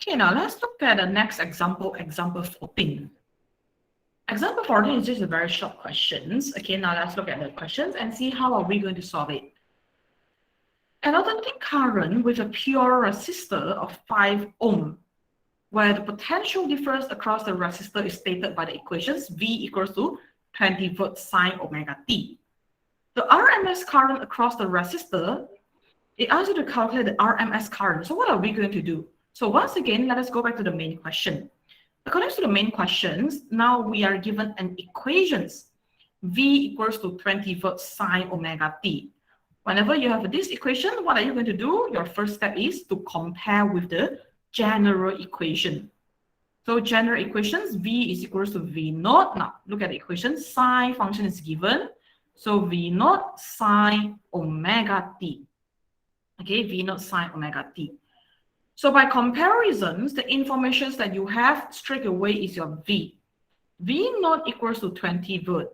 Okay, now let's look at the next example, example 14. Example 14 is just a very short questions. Okay, now let's look at the questions and see how are we going to solve it. An alternating current with a pure resistor of 5 ohm, where the potential difference across the resistor is stated by the equations V equals to 20 volts sine omega t. The RMS current across the resistor, it asks you to calculate the RMS current. So what are we going to do? So once again, let us go back to the main question. According to the main questions, now we are given an equations. V equals to 20 volts sine omega t. Whenever you have this equation, what are you going to do? Your first step is to compare with the general equation. So general equations, V is equals to V naught. Now look at the equation, sine function is given. So V naught sine omega t. Okay, V naught sine omega t. So by comparisons, the information that you have straight away is your V. V naught equals to 20 volt.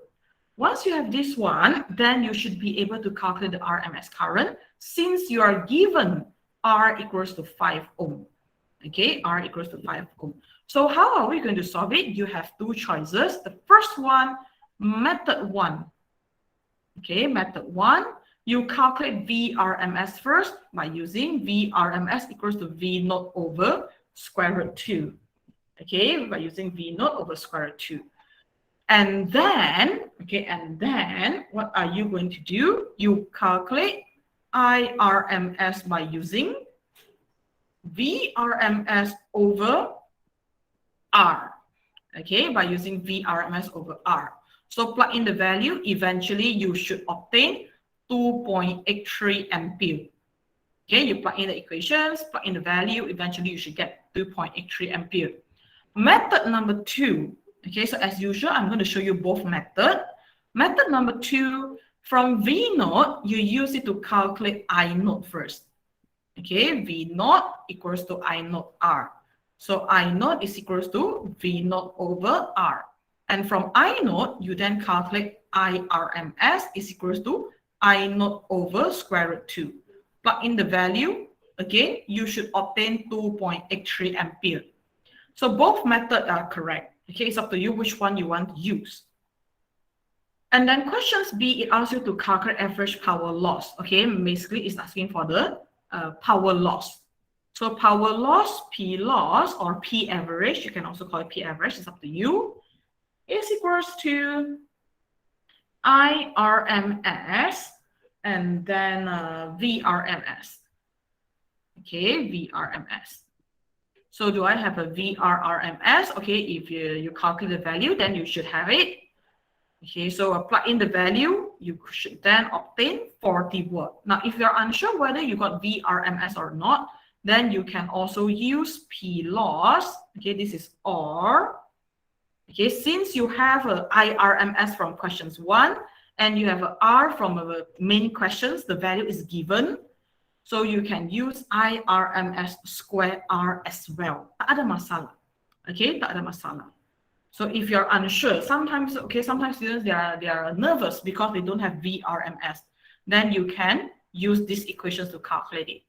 Once you have this one, then you should be able to calculate the RMS current since you are given R equals to 5 ohm. Okay, R equals to 5 ohm. So how are we going to solve it? You have two choices. The first one, method 1. Okay, method 1, you calculate VRMS first by using VRMS equals to V naught over square root 2. Okay, by using V naught over square root 2. And then, what are you going to do? You calculate IRMS by using VRMS over R. Okay, by using VRMS over R. So plug in the value, eventually you should obtain 2.83 ampere. Okay, you plug in the equations, plug in the value, eventually you should get 2.83 ampere. Method number 2. Okay, so as usual, I'm going to show you both methods. Method number 2, from V naught, you use it to calculate I naught first. Okay, V naught equals to I naught R. So I naught is equals to V naught over R. And from I naught, you then calculate IRMS is equals to I naught over square root 2. Plug in the value, again, you should obtain 2.83 ampere. So both methods are correct. Okay, it's up to you which one you want to use. And then questions B, it asks you to calculate average power loss. Okay, basically it's asking for the power loss. So power loss, P loss or P average, you can also call it P average, it's up to you, is equals to IRMS and then VRMS. Okay, VRMS. So do I have a VRRMS? Okay, if you calculate the value, then you should have it. Okay, so plug in the value, you should then obtain 40 watt. Now, if you're unsure whether you got VRMS or not, then you can also use P loss. Okay, this is R. Okay, since you have a IRMS from questions 1 and you have a R from the main questions, the value is given. So you can use IRMS square R as well. Tak ada masalah. Okay, tak ada masalah. So if you're unsure, sometimes students they are nervous because they don't have VRMS. Then you can use these equations to calculate it.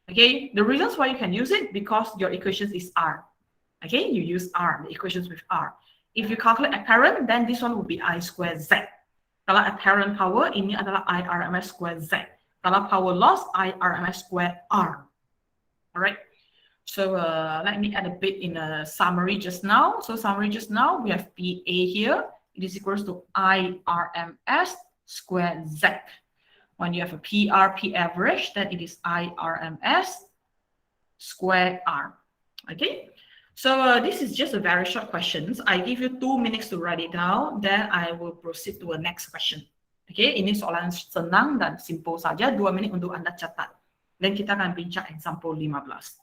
Okay, the reasons why you can use it because your equations is R. Okay, you use R, the equations with R. If you calculate apparent, then this one will be I square Z. Kalau apparent power, ini adalah IRMS square Z. Kalau power loss, IRMS square R. All right. So let me add a bit in a summary just now. So summary just now, we have PA here. It is equals to IRMS square Z. When you have a PR, P average, then it is IRMS square R. Okay. So this is just a very short questions. I give you 2 minutes to write it down. Then I will proceed to the next question. Okay, ini soalan senang dan simple saja. 2 menit untuk Anda catat. Dan kita akan bincang example 15.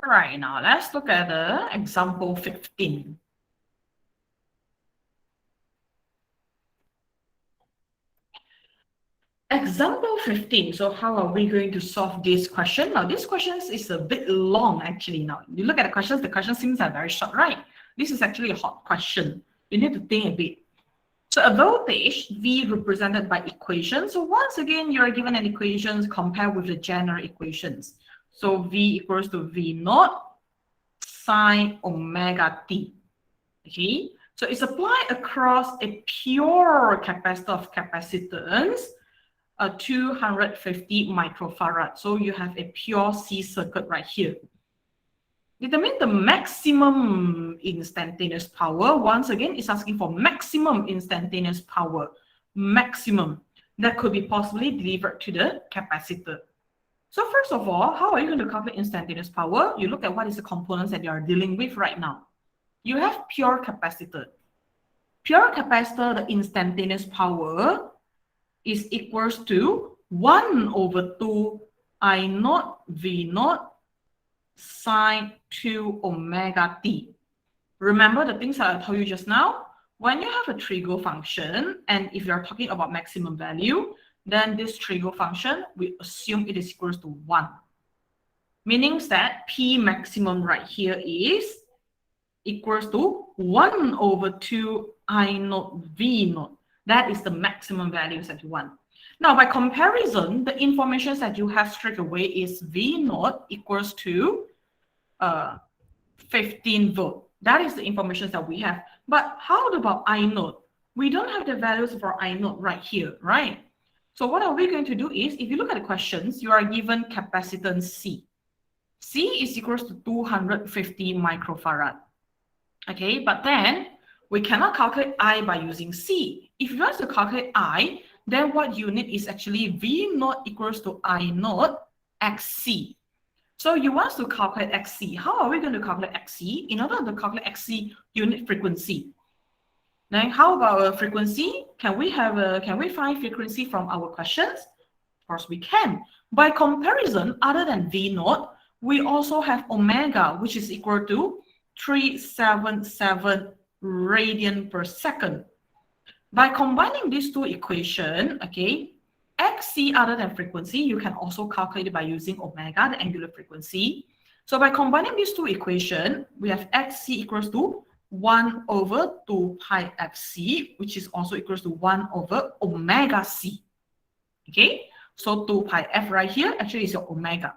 All right, now let's look at the example 15. Example 15. So how are we going to solve this question? Now, this question is a bit long, actually. Now, you look at the question seems like very short, right? This is actually a hot question. You need to think a bit. So a voltage, V represented by equation. So once again, you are given an equation compared with the general equations. So V equals to V naught sine omega t. Okay, so it's applied across a pure capacitor of capacitance, 250 microfarad. So you have a pure C circuit right here. Determine the maximum instantaneous power. Once again, it's asking for maximum instantaneous power. Maximum that could be possibly delivered to the capacitor. So first of all, how are you going to calculate instantaneous power? You look at what is the components that you are dealing with right now. You have pure capacitor. Pure capacitor, the instantaneous power is equals to 1 over 2 I naught V naught sine 2 omega t. Remember the things that I told you just now? When you have a trigo function, and if you're talking about maximum value, then this trigo function, we assume it is equals to 1. Meaning that P maximum right here is equals to 1 over 2 I naught V naught. That is the maximum values that you want. Now, by comparison, the information that you have straight away is V naught equals to 15 volt. That is the information that we have. But how about I naught? We don't have the values for I naught right here, right? So what are we going to do is, if you look at the questions, you are given capacitance C. C is equals to 250 microfarad. Okay, but then we cannot calculate I by using C. If you want to calculate I, then what you need is actually V naught equals to I naught XC. So you want to calculate XC. How are we going to calculate XC? In order to calculate XC, you need frequency. Then how about frequency? Can we find frequency from our questions? Of course we can. By comparison, other than V naught, we also have omega, which is equal to 377 radian per second. By combining these two equations, okay, XC other than frequency, you can also calculate it by using omega, the angular frequency. So by combining these two equations, we have XC equals to 1 over 2 pi FC, which is also equals to 1 over omega C. Okay, so 2 pi F right here actually is your omega.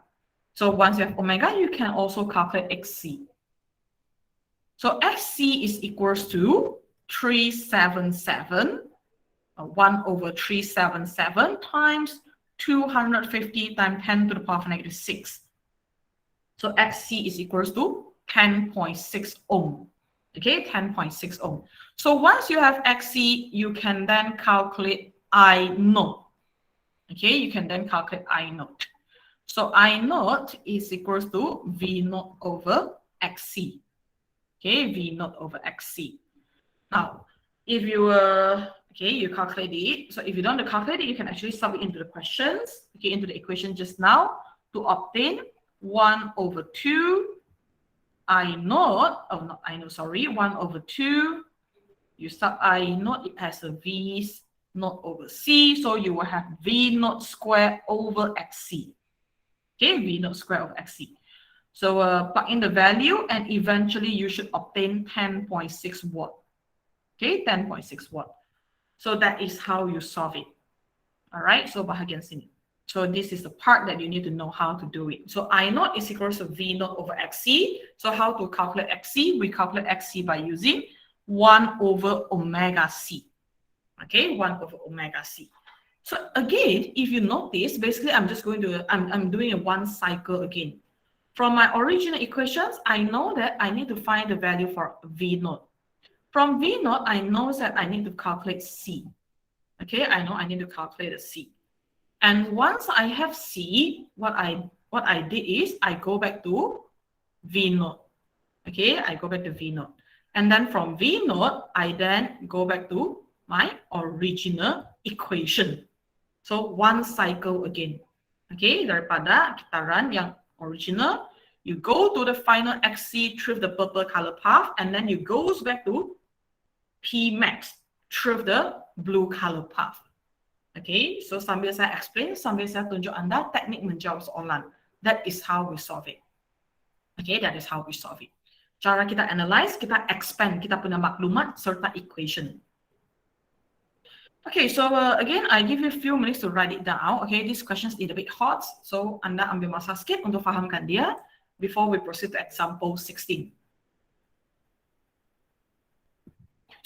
So once you have omega, you can also calculate XC. So XC is equals to 377, 1 over 377 times 250 times 10 to the power of negative 6. So XC is equals to 10.6 ohm. Okay, 10.6 ohm. So once you have XC, you can then calculate I naught. Okay, you can then calculate I naught. So I naught is equals to V naught over XC. Okay, V naught over XC. Now, if you you calculate it. So if you don't calculate it, you can actually sub it into the questions, okay, into the equation just now to obtain 1 over 2 I naught, oh not I naught, sorry, 1 over 2, you sub I naught, it has a V naught over C, so you will have V naught square over XC. Okay, V naught square over XC. So plug in the value and eventually you should obtain 10.6 watt. Okay, 10.6 watt. So that is how you solve it. All right, so bahagian sini. So this is the part that you need to know how to do it. So I naught is equals to V naught over XC. So how to calculate XC? We calculate XC by using 1 over omega C. Okay, 1 over omega C. So again, if you notice, basically I'm just going to, I'm doing a one cycle again. From my original equations, I know that I need to find the value for V naught. From V naught, I know that I need to calculate C. Okay, I know I need to calculate the C. And once I have C, what I did is I go back to V naught. Okay, I go back to V naught. And then from V naught, I then go back to my original equation. So one cycle again. Okay, daripada kita run yang original, You go to the final XC through the purple color path, and then you goes back to P max through the blue color path. Okay, so sambil saya explain, sambil saya tunjuk Anda teknik menjawab soalan. That is how we solve it. Okay, that is how we solve it. Cara kita analyze, kita expand kita punya maklumat serta equation. Okay, so again, I give you a few minutes to write it down. Okay, these questions is a bit hot, so Anda ambil masa sikit untuk fahamkan dia before we proceed to example 16.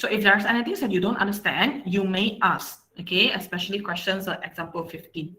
So if there's anything that you don't understand, you may ask. Okay, especially questions like example 15.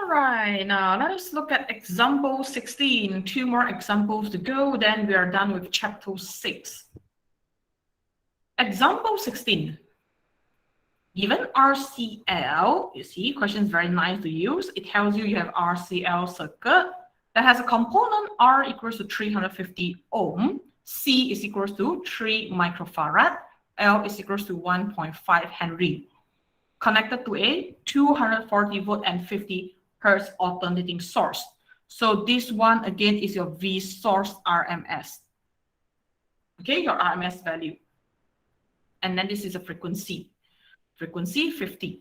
All right, now let us look at example 16. 2 more examples to go, then we are done with chapter 6. Example 16. Given Rcl, you see, question is very nice to use. It tells you have Rcl circuit that has a component R equals to 350 ohm, C is equals to 3 microfarad, L is equals to 1.5 Henry, connected to a 240 volt and 50 hertz alternating source. So this one again is your V source RMS. Okay, your RMS value. And then this is a frequency. Frequency 50.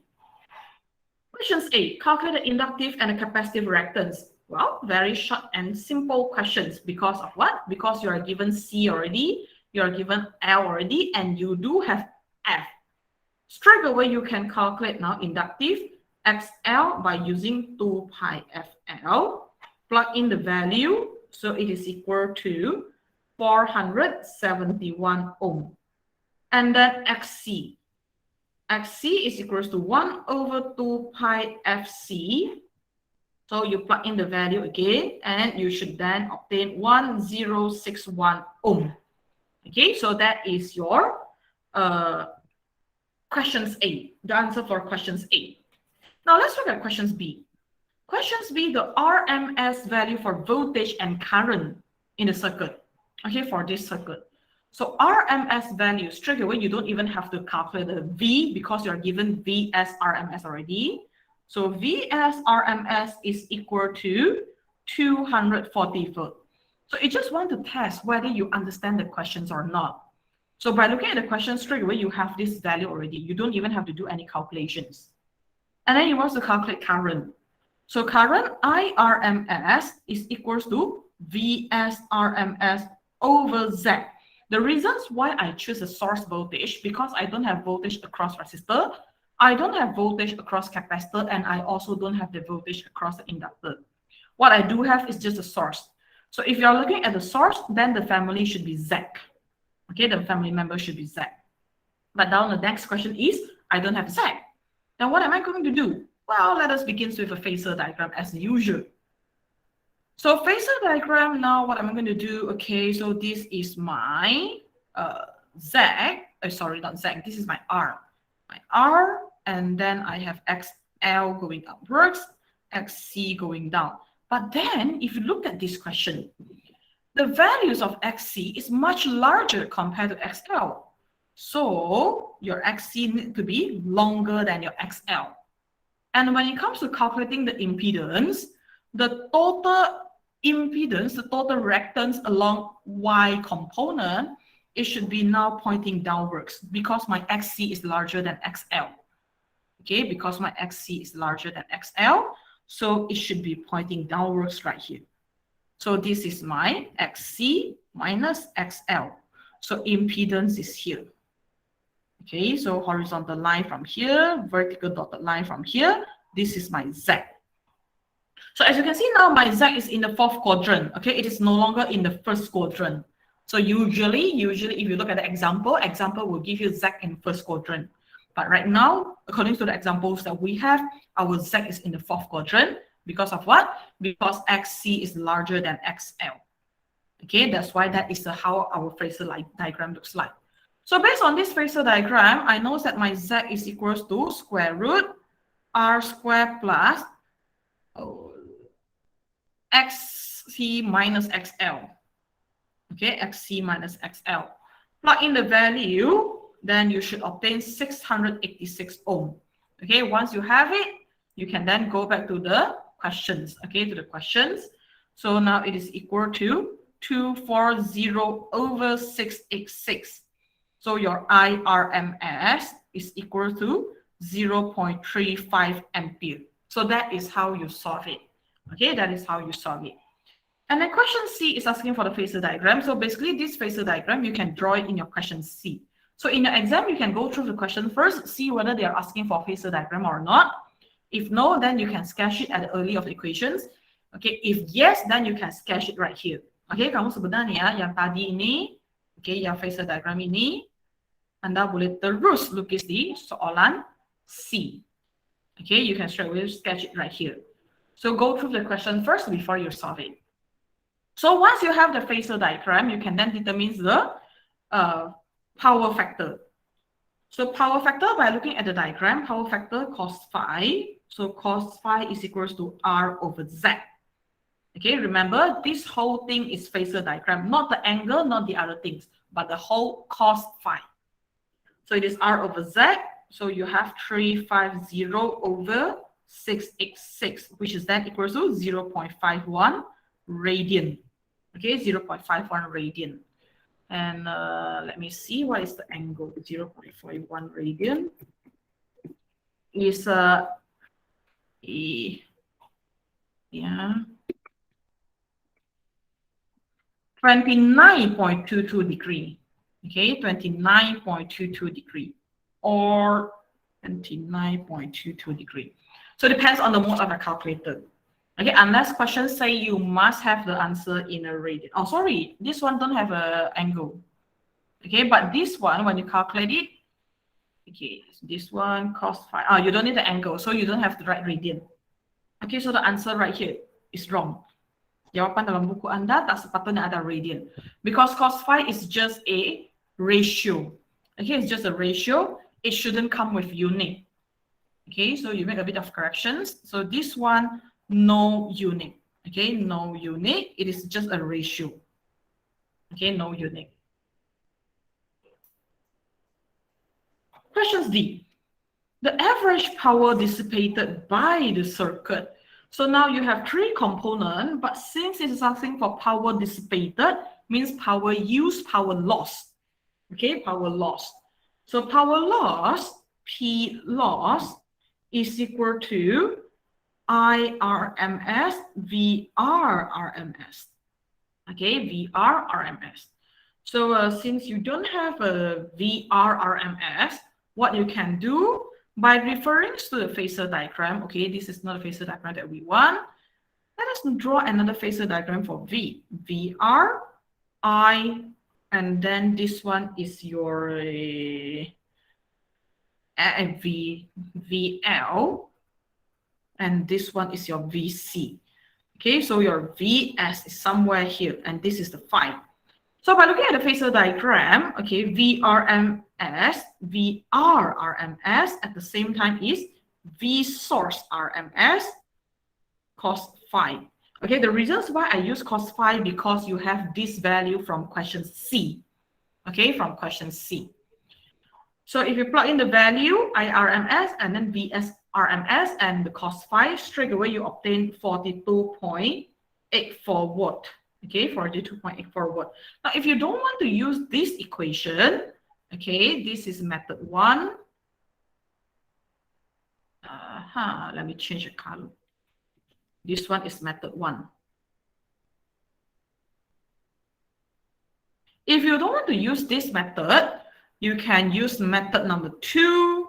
Questions A. Calculate the inductive and the capacitive reactance. Well, very short and simple questions. Because of what? Because you are given C already, you are given L already, and you do have F. Straight away, you can calculate now inductive XL by using 2 pi FL. Plug in the value, so it is equal to 471 ohm. And then XC. XC is equals to 1 over 2 pi FC. So you plug in the value again, and you should then obtain 1061 ohm. Okay, so that is your questions A, the answer for questions A. Now let's look at questions B. Questions B, the RMS value for voltage and current in the circuit. Okay, for this circuit. So RMS value, straight away, you don't even have to calculate the V because you're given VS RMS already. So VS RMS is equal to 240 volt. So you just want to test whether you understand the questions or not. So by looking at the question straight away, you have this value already. You don't even have to do any calculations. And then you want to calculate current. So current IRMS is equals to VS RMS over Z. The reasons why I choose a source voltage, because I don't have voltage across resistor, I don't have voltage across capacitor, and I also don't have the voltage across the inductor. What I do have is just a source. So if you're looking at the source, then the family should be Z. Okay, the family member should be Z. But now the next question is, I don't have Z. Then what am I going to do? Well, let us begin with a phasor diagram as usual. So phasor diagram, now what am I going to do? Okay, so this is my Z, sorry, not Z, this is my R. My R, and then I have XL going upwards, XC going down. But then, if you look at this question, the values of XC is much larger compared to XL. So your XC needs to be longer than your XL. And when it comes to calculating the impedance, the total impedance, the total reactance along Y component, it should be now pointing downwards because my XC is larger than XL. Okay, because my XC is larger than XL, so it should be pointing downwards right here. So this is my XC minus XL. So impedance is here. Okay, so horizontal line from here, vertical dotted line from here. This is my Z. So as you can see now, my Z is in the fourth quadrant. Okay, it is no longer in the first quadrant. So usually if you look at the example will give you Z in first quadrant. But right now, according to the examples that we have, our Z is in the fourth quadrant. Because of what? Because XC is larger than XL. Okay, that's why that is how our phasor diagram looks like. So based on this phasor diagram, I know that my Z is equals to square root R squared plus XC minus XL. Okay, XC minus XL. Plug in the value, then you should obtain 686 ohm. Okay, once you have it, you can then go back to the questions. Okay, to the questions. So now it is equal to 240 over 686. So your IRMS is equal to 0.35 ampere. So that is how you solve it. Okay, that is how you solve it. And then question C is asking for the phasor diagram. So basically this phasor diagram, you can draw it in your question C. So in your exam, you can go through the question first, see whether they are asking for phasor diagram or not. If no, then you can sketch it at the early of the equations. Okay, if yes, then you can sketch it right here. Okay, kamu sebenarnya yang tadi ini, okay, yang phasor diagram ini, Anda boleh terus lukis di soalan C. Okay, you can straight away sketch it right here. So go through the question first before you solve it. So once you have the phasor diagram, you can then determine the power factor. So power factor, by looking at the diagram, power factor cos phi. So cos phi is equals to R over Z. Okay, remember this whole thing is phasor diagram, not the angle, not the other things, but the whole cos phi. So it is R over Z. So you have 350 over 686, which is then equals to 0.51 radian. Okay, 0.51 radian. And let me see, what is the angle? 0.51 radian is 29.22 degree. Okay, 29.22 degree or 29.22 degree. So it depends on the mode of the calculator. Okay, unless questions say you must have the answer in a radian. Oh, sorry, this one don't have an angle. Okay, but this one, when you calculate it, okay, this one cos phi. Oh, you don't need the angle, so you don't have the right radian. Okay, so the answer right here is wrong. Jawapan dalam buku Anda tak sepatutnya ada radian. Because cos phi is just a ratio. Okay, it's just a ratio. It shouldn't come with unit. Okay, so you make a bit of corrections. So this one, no unit. Okay, no unit. It is just a ratio. Okay, no unit. Question D. The average power dissipated by the circuit. So now you have three components, but since it is asking for power dissipated, means power used, power lost. Okay, power lost. So power loss, P loss, is equal to IRMS VR RMS. Okay, VR RMS. So since you don't have a VR RMS, what you can do by referring to the phasor diagram, okay, this is not a phasor diagram that we want. Let us draw another phasor diagram for V. VR, I, and then this one is your VL, and this one is your VC. Okay, so your Vs is somewhere here, and this is the phi. So by looking at the phasor diagram, okay, VRMS, VRRMS at the same time is V source RMS cos phi. Okay, the reasons why I use cos phi because you have this value from question C. Okay, from question C. So if you plug in the value IRMS and then VSRMS and the cos phi, straight away you obtain 42.84 watt. Okay, 42.84 watt. Now, if you don't want to use this equation, okay, this is method 1. Let me change the color. This one is method 1. If you don't want to use this method, you can use method number 2,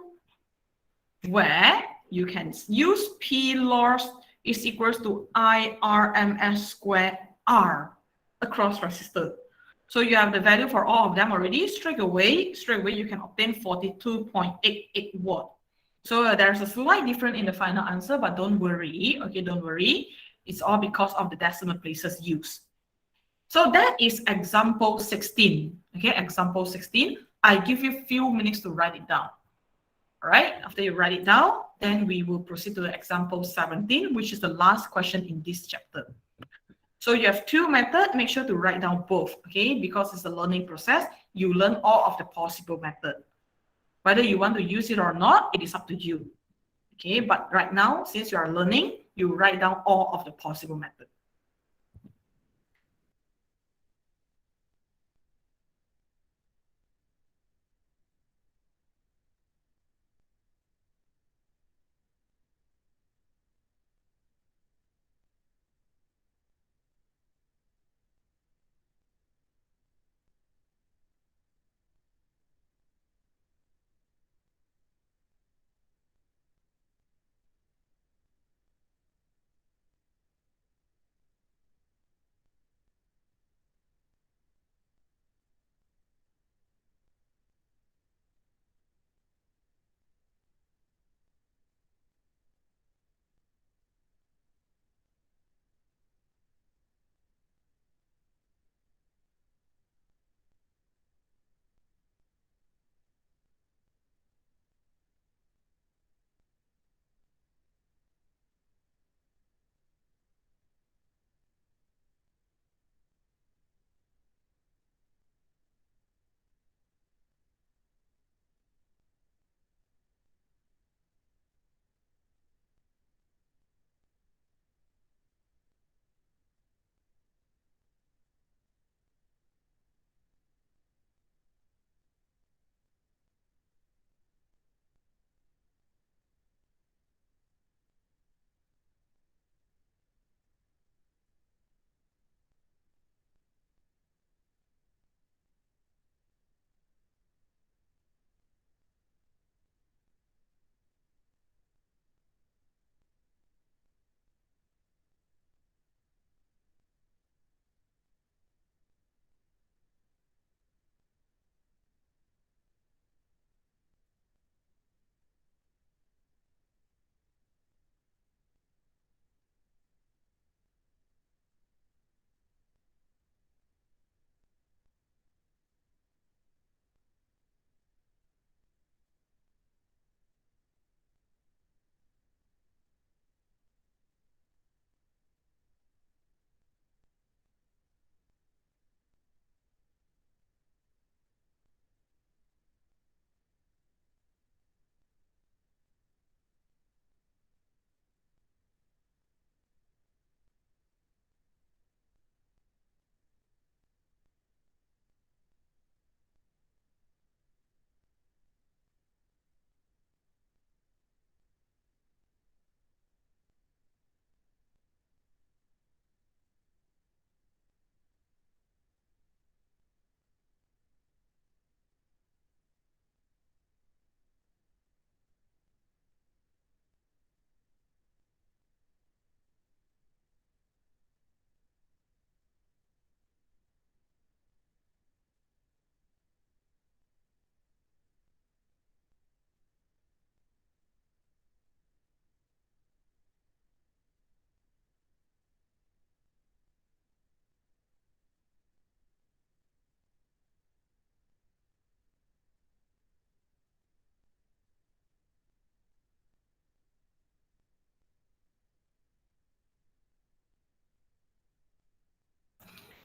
where you can use P loss is equals to IRMS square R across resistor. So you have the value for all of them already. Straight away you can obtain 42.88 watt. So there's a slight difference in the final answer, but don't worry. Okay, don't worry. It's all because of the decimal places used. So that is example 16. Okay, example 16. I give you a few minutes to write it down. All right, after you write it down, then we will proceed to the example 17, which is the last question in this chapter. So you have 2 methods. Make sure to write down both, okay? Because it's a learning process. You learn all of the possible methods. Whether you want to use it or not, it is up to you. Okay, but right now, since you are learning, you write down all of the possible methods.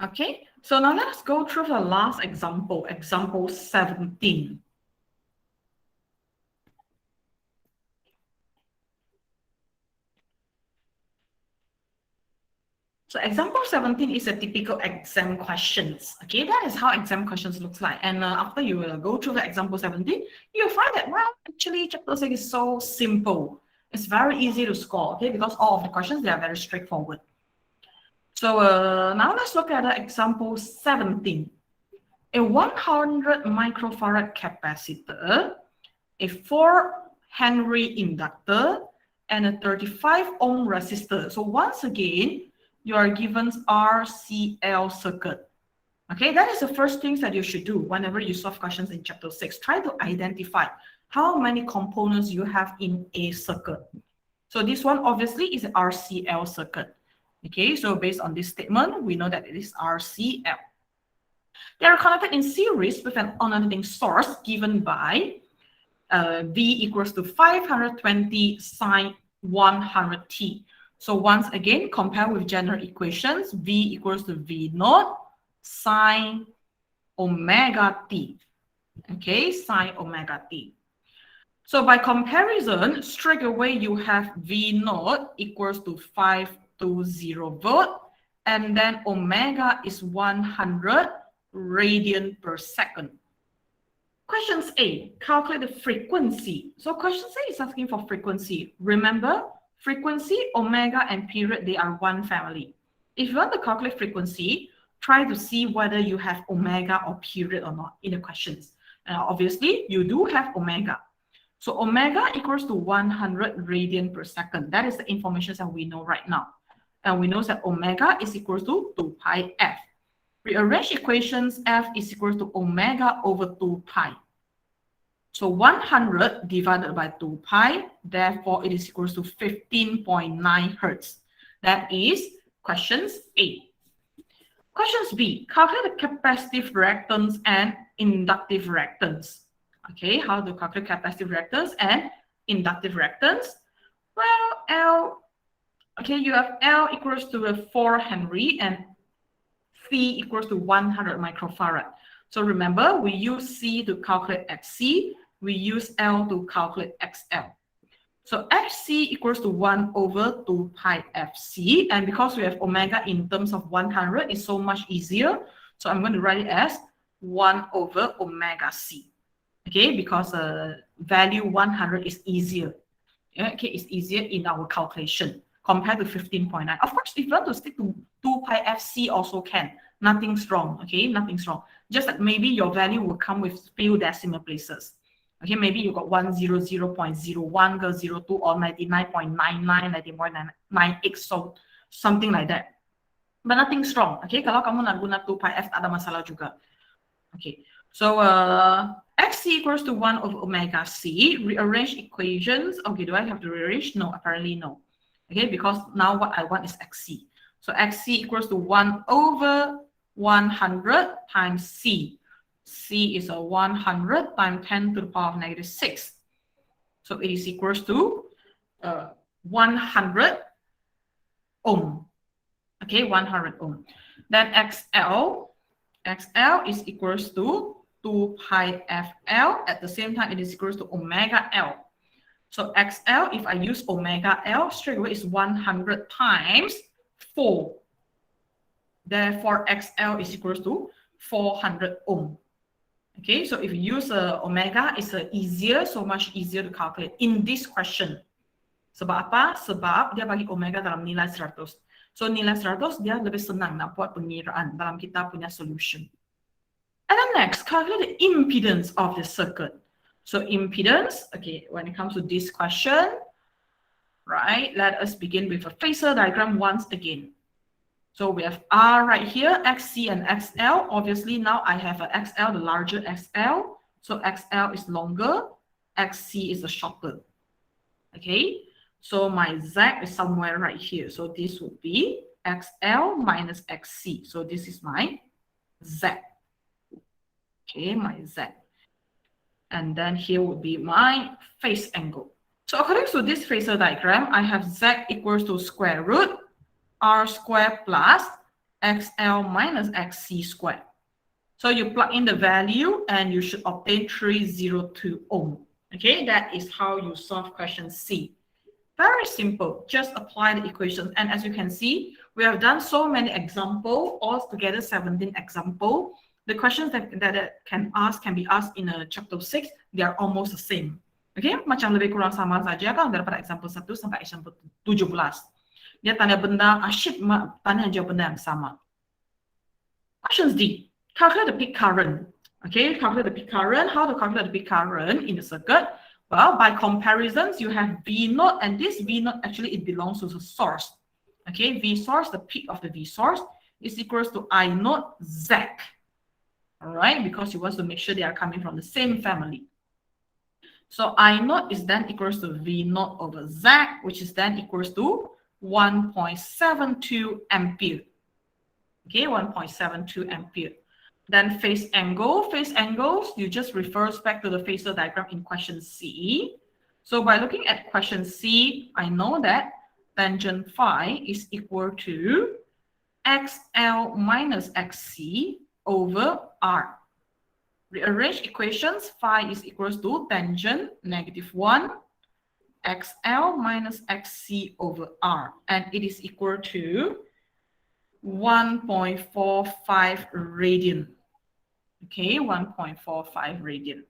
Okay, so now let's go through the last example, example 17. So example 17 is a typical exam questions. Okay, that is how exam questions looks like. And after you go through the example 17, you'll find that, well, actually chapter 6 is so simple. It's very easy to score, okay, because all of the questions, they are very straightforward. So now let's look at the example 17. A 100 microfarad capacitor, a 4 Henry inductor, and a 35 ohm resistor. So once again, you are given Rcl circuit. Okay, that is the first things that you should do whenever you solve questions in chapter 6. Try to identify how many components you have in a circuit. So this one obviously is an Rcl circuit. Okay, so based on this statement, we know that it is Rcl. They are connected in series with an alternating source given by V equals to 520 sine 100t. So once again, compare with general equations, V equals to V naught sine omega t. Okay, sine omega t. So by comparison, straight away you have V naught equals to 520 volt, and then omega is 100 radian per second. Questions A, calculate the frequency. So question A is asking for frequency. Remember, frequency, omega, and period, they are one family. If you want to calculate frequency, try to see whether you have omega or period or not in the questions. Obviously, you do have omega. So omega equals to 100 radian per second. That is the information that we know right now. And we know that omega is equal to 2 pi f. Rearrange equations, f is equal to omega over 2 pi. So 100 divided by 2 pi, therefore it is equal to 15.9 hertz. That is questions A. Questions B, calculate the capacitive reactance and inductive reactance. Okay, how to calculate capacitive reactance and inductive reactance? Well, L, okay, you have L equals to 4 Henry and C equals to 100 microfarad. So remember, we use C to calculate XC, we use L to calculate XL. So XC equals to 1 over 2 pi FC, and because we have omega in terms of 100, it's so much easier. So I'm going to write it as 1 over omega C. Okay, because value 100 is easier. Okay, it's easier in our calculation compared to 15.9. Of course, if you want to stick to 2 pi FC also can. Nothing's wrong, okay? Nothing's wrong. Just that maybe your value will come with few decimal places. Okay, maybe you got 100.01 ke 02 or 99.99, 99.98, so something like that. But nothing's wrong, okay? Kalau kamu nak guna 2 pi f, tak ada masalah juga. Okay, so XC equals to 1 over omega C. Rearrange equations. Okay, do I have to rearrange? No, apparently no. Okay, because now what I want is XC. So XC equals to 1 over 100 times C. C is a 100 times 10 to the power of negative 6. So it is equals to 100 ohm. Okay, 100 ohm. Then XL is equals to 2 pi FL. At the same time, it is equals to omega L. So XL, if I use omega L, straight away is 100 times 4. Therefore, XL is equals to 400 ohm. Okay, so if you use omega, it's easier, so much easier to calculate in this question. Sebab apa? Sebab dia bagi omega dalam nilai 100. So nilai 100 dia lebih senang nak buat pengiraan dalam kita punya solution. And then next, calculate the impedance of the circuit. So impedance, okay, when it comes to this question, right, let us begin with a phasor diagram once again. So we have R right here, XC and XL. Obviously, now I have an XL, the larger XL. So XL is longer, XC is the shorter. Okay, so my Z is somewhere right here. So this would be XL minus XC. So this is my Z. Okay, my Z. And then here would be my phase angle. So according to this phasor diagram, I have Z equals to square root R squared plus XL minus XC squared. So you plug in the value and you should obtain 302 ohm. Okay, that is how you solve question C. Very simple, just apply the equations. And as you can see, we have done so many examples, altogether 17 examples. The questions that can be asked in chapter 6, they are almost the same. Okay, macam lebih kurang sama saja kan daripada example 1 sampai example 17. Dia tanya benda asyik, tanya jawab benda yang sama. Questions D. Calculate the peak current. Okay, calculate the peak current. How to calculate the peak current in the circuit? Well, by comparisons, you have V naught, and this V naught actually it belongs to the source. Okay, V source, the peak of the V source is equals to I naught Z. All right, because you want to make sure they are coming from the same family. So I naught is then equals to V naught over Z, which is then equals to 1.72 ampere. Okay, 1.72 ampere. Then phase angles, you just refer back to the Phasor diagram in question C. So by looking at question C, I know that tangent phi is equal to XL minus XC over R. Rearrange equations, phi is equals to tangent -1 XL minus XC over R, and it is equal to 1.45 radian. Okay, 1.45 radian.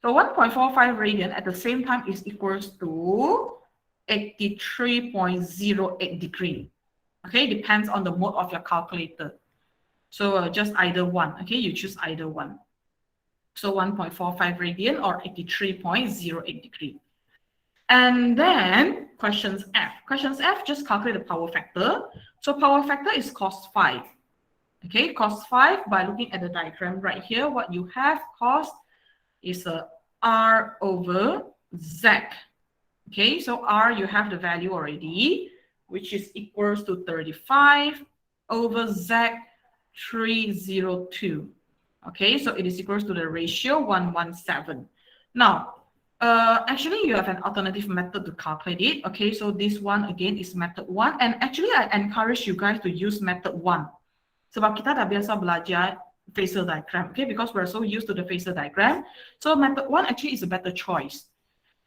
So 1.45 radian at the same time is equals to 83.08 degree. Okay, depends on the mode of your calculator. So just either one. Okay, you choose either one. So 1.45 radian or 83.08 degree. And then questions F. Questions F, just calculate the power factor. So power factor is cos phi. Okay, cos phi, by looking at the diagram right here, what you have cos is R over Z. Okay, so R, you have the value already, which is equals to 35 over Z, 302. Okay, so it is equals to the ratio 117. Now, actually, you have an alternative method to calculate it. Okay, so this one again is method 1. And actually, I encourage you guys to use method 1. Sebab kita dah biasa belajar Phasor diagram. Okay, because we're so used to the Phasor diagram. So method 1 actually is a better choice.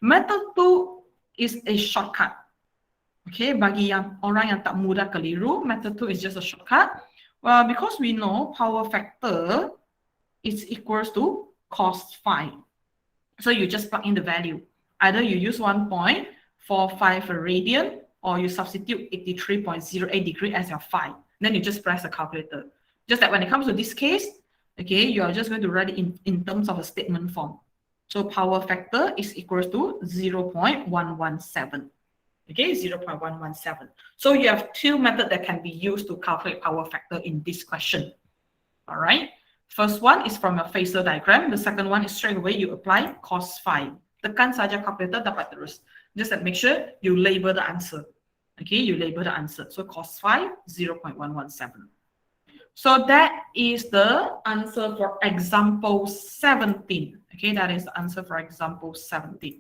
Method 2 is a shortcut. Okay, bagi orang yang tak mudah keliru, method 2 is just a shortcut. Well, because we know power factor is equals to cos phi. So you just plug in the value. Either you use 1.45 radian or you substitute 83.08 degree as your phi. Then you just press the calculator. Just that when it comes to this case, okay, you are just going to write it in terms of a statement form. So power factor is equals to 0.117. Okay, 0.117. So you have two methods that can be used to calculate power factor in this question. All right. First one is from a Phasor diagram. The second one is straight away you apply cos phi. Tekan saja calculator dapat terus. Just that make sure you label the answer. Okay, you label the answer. So cos phi 0.117. So that is the answer for example 17. Okay, that is the answer for example 17.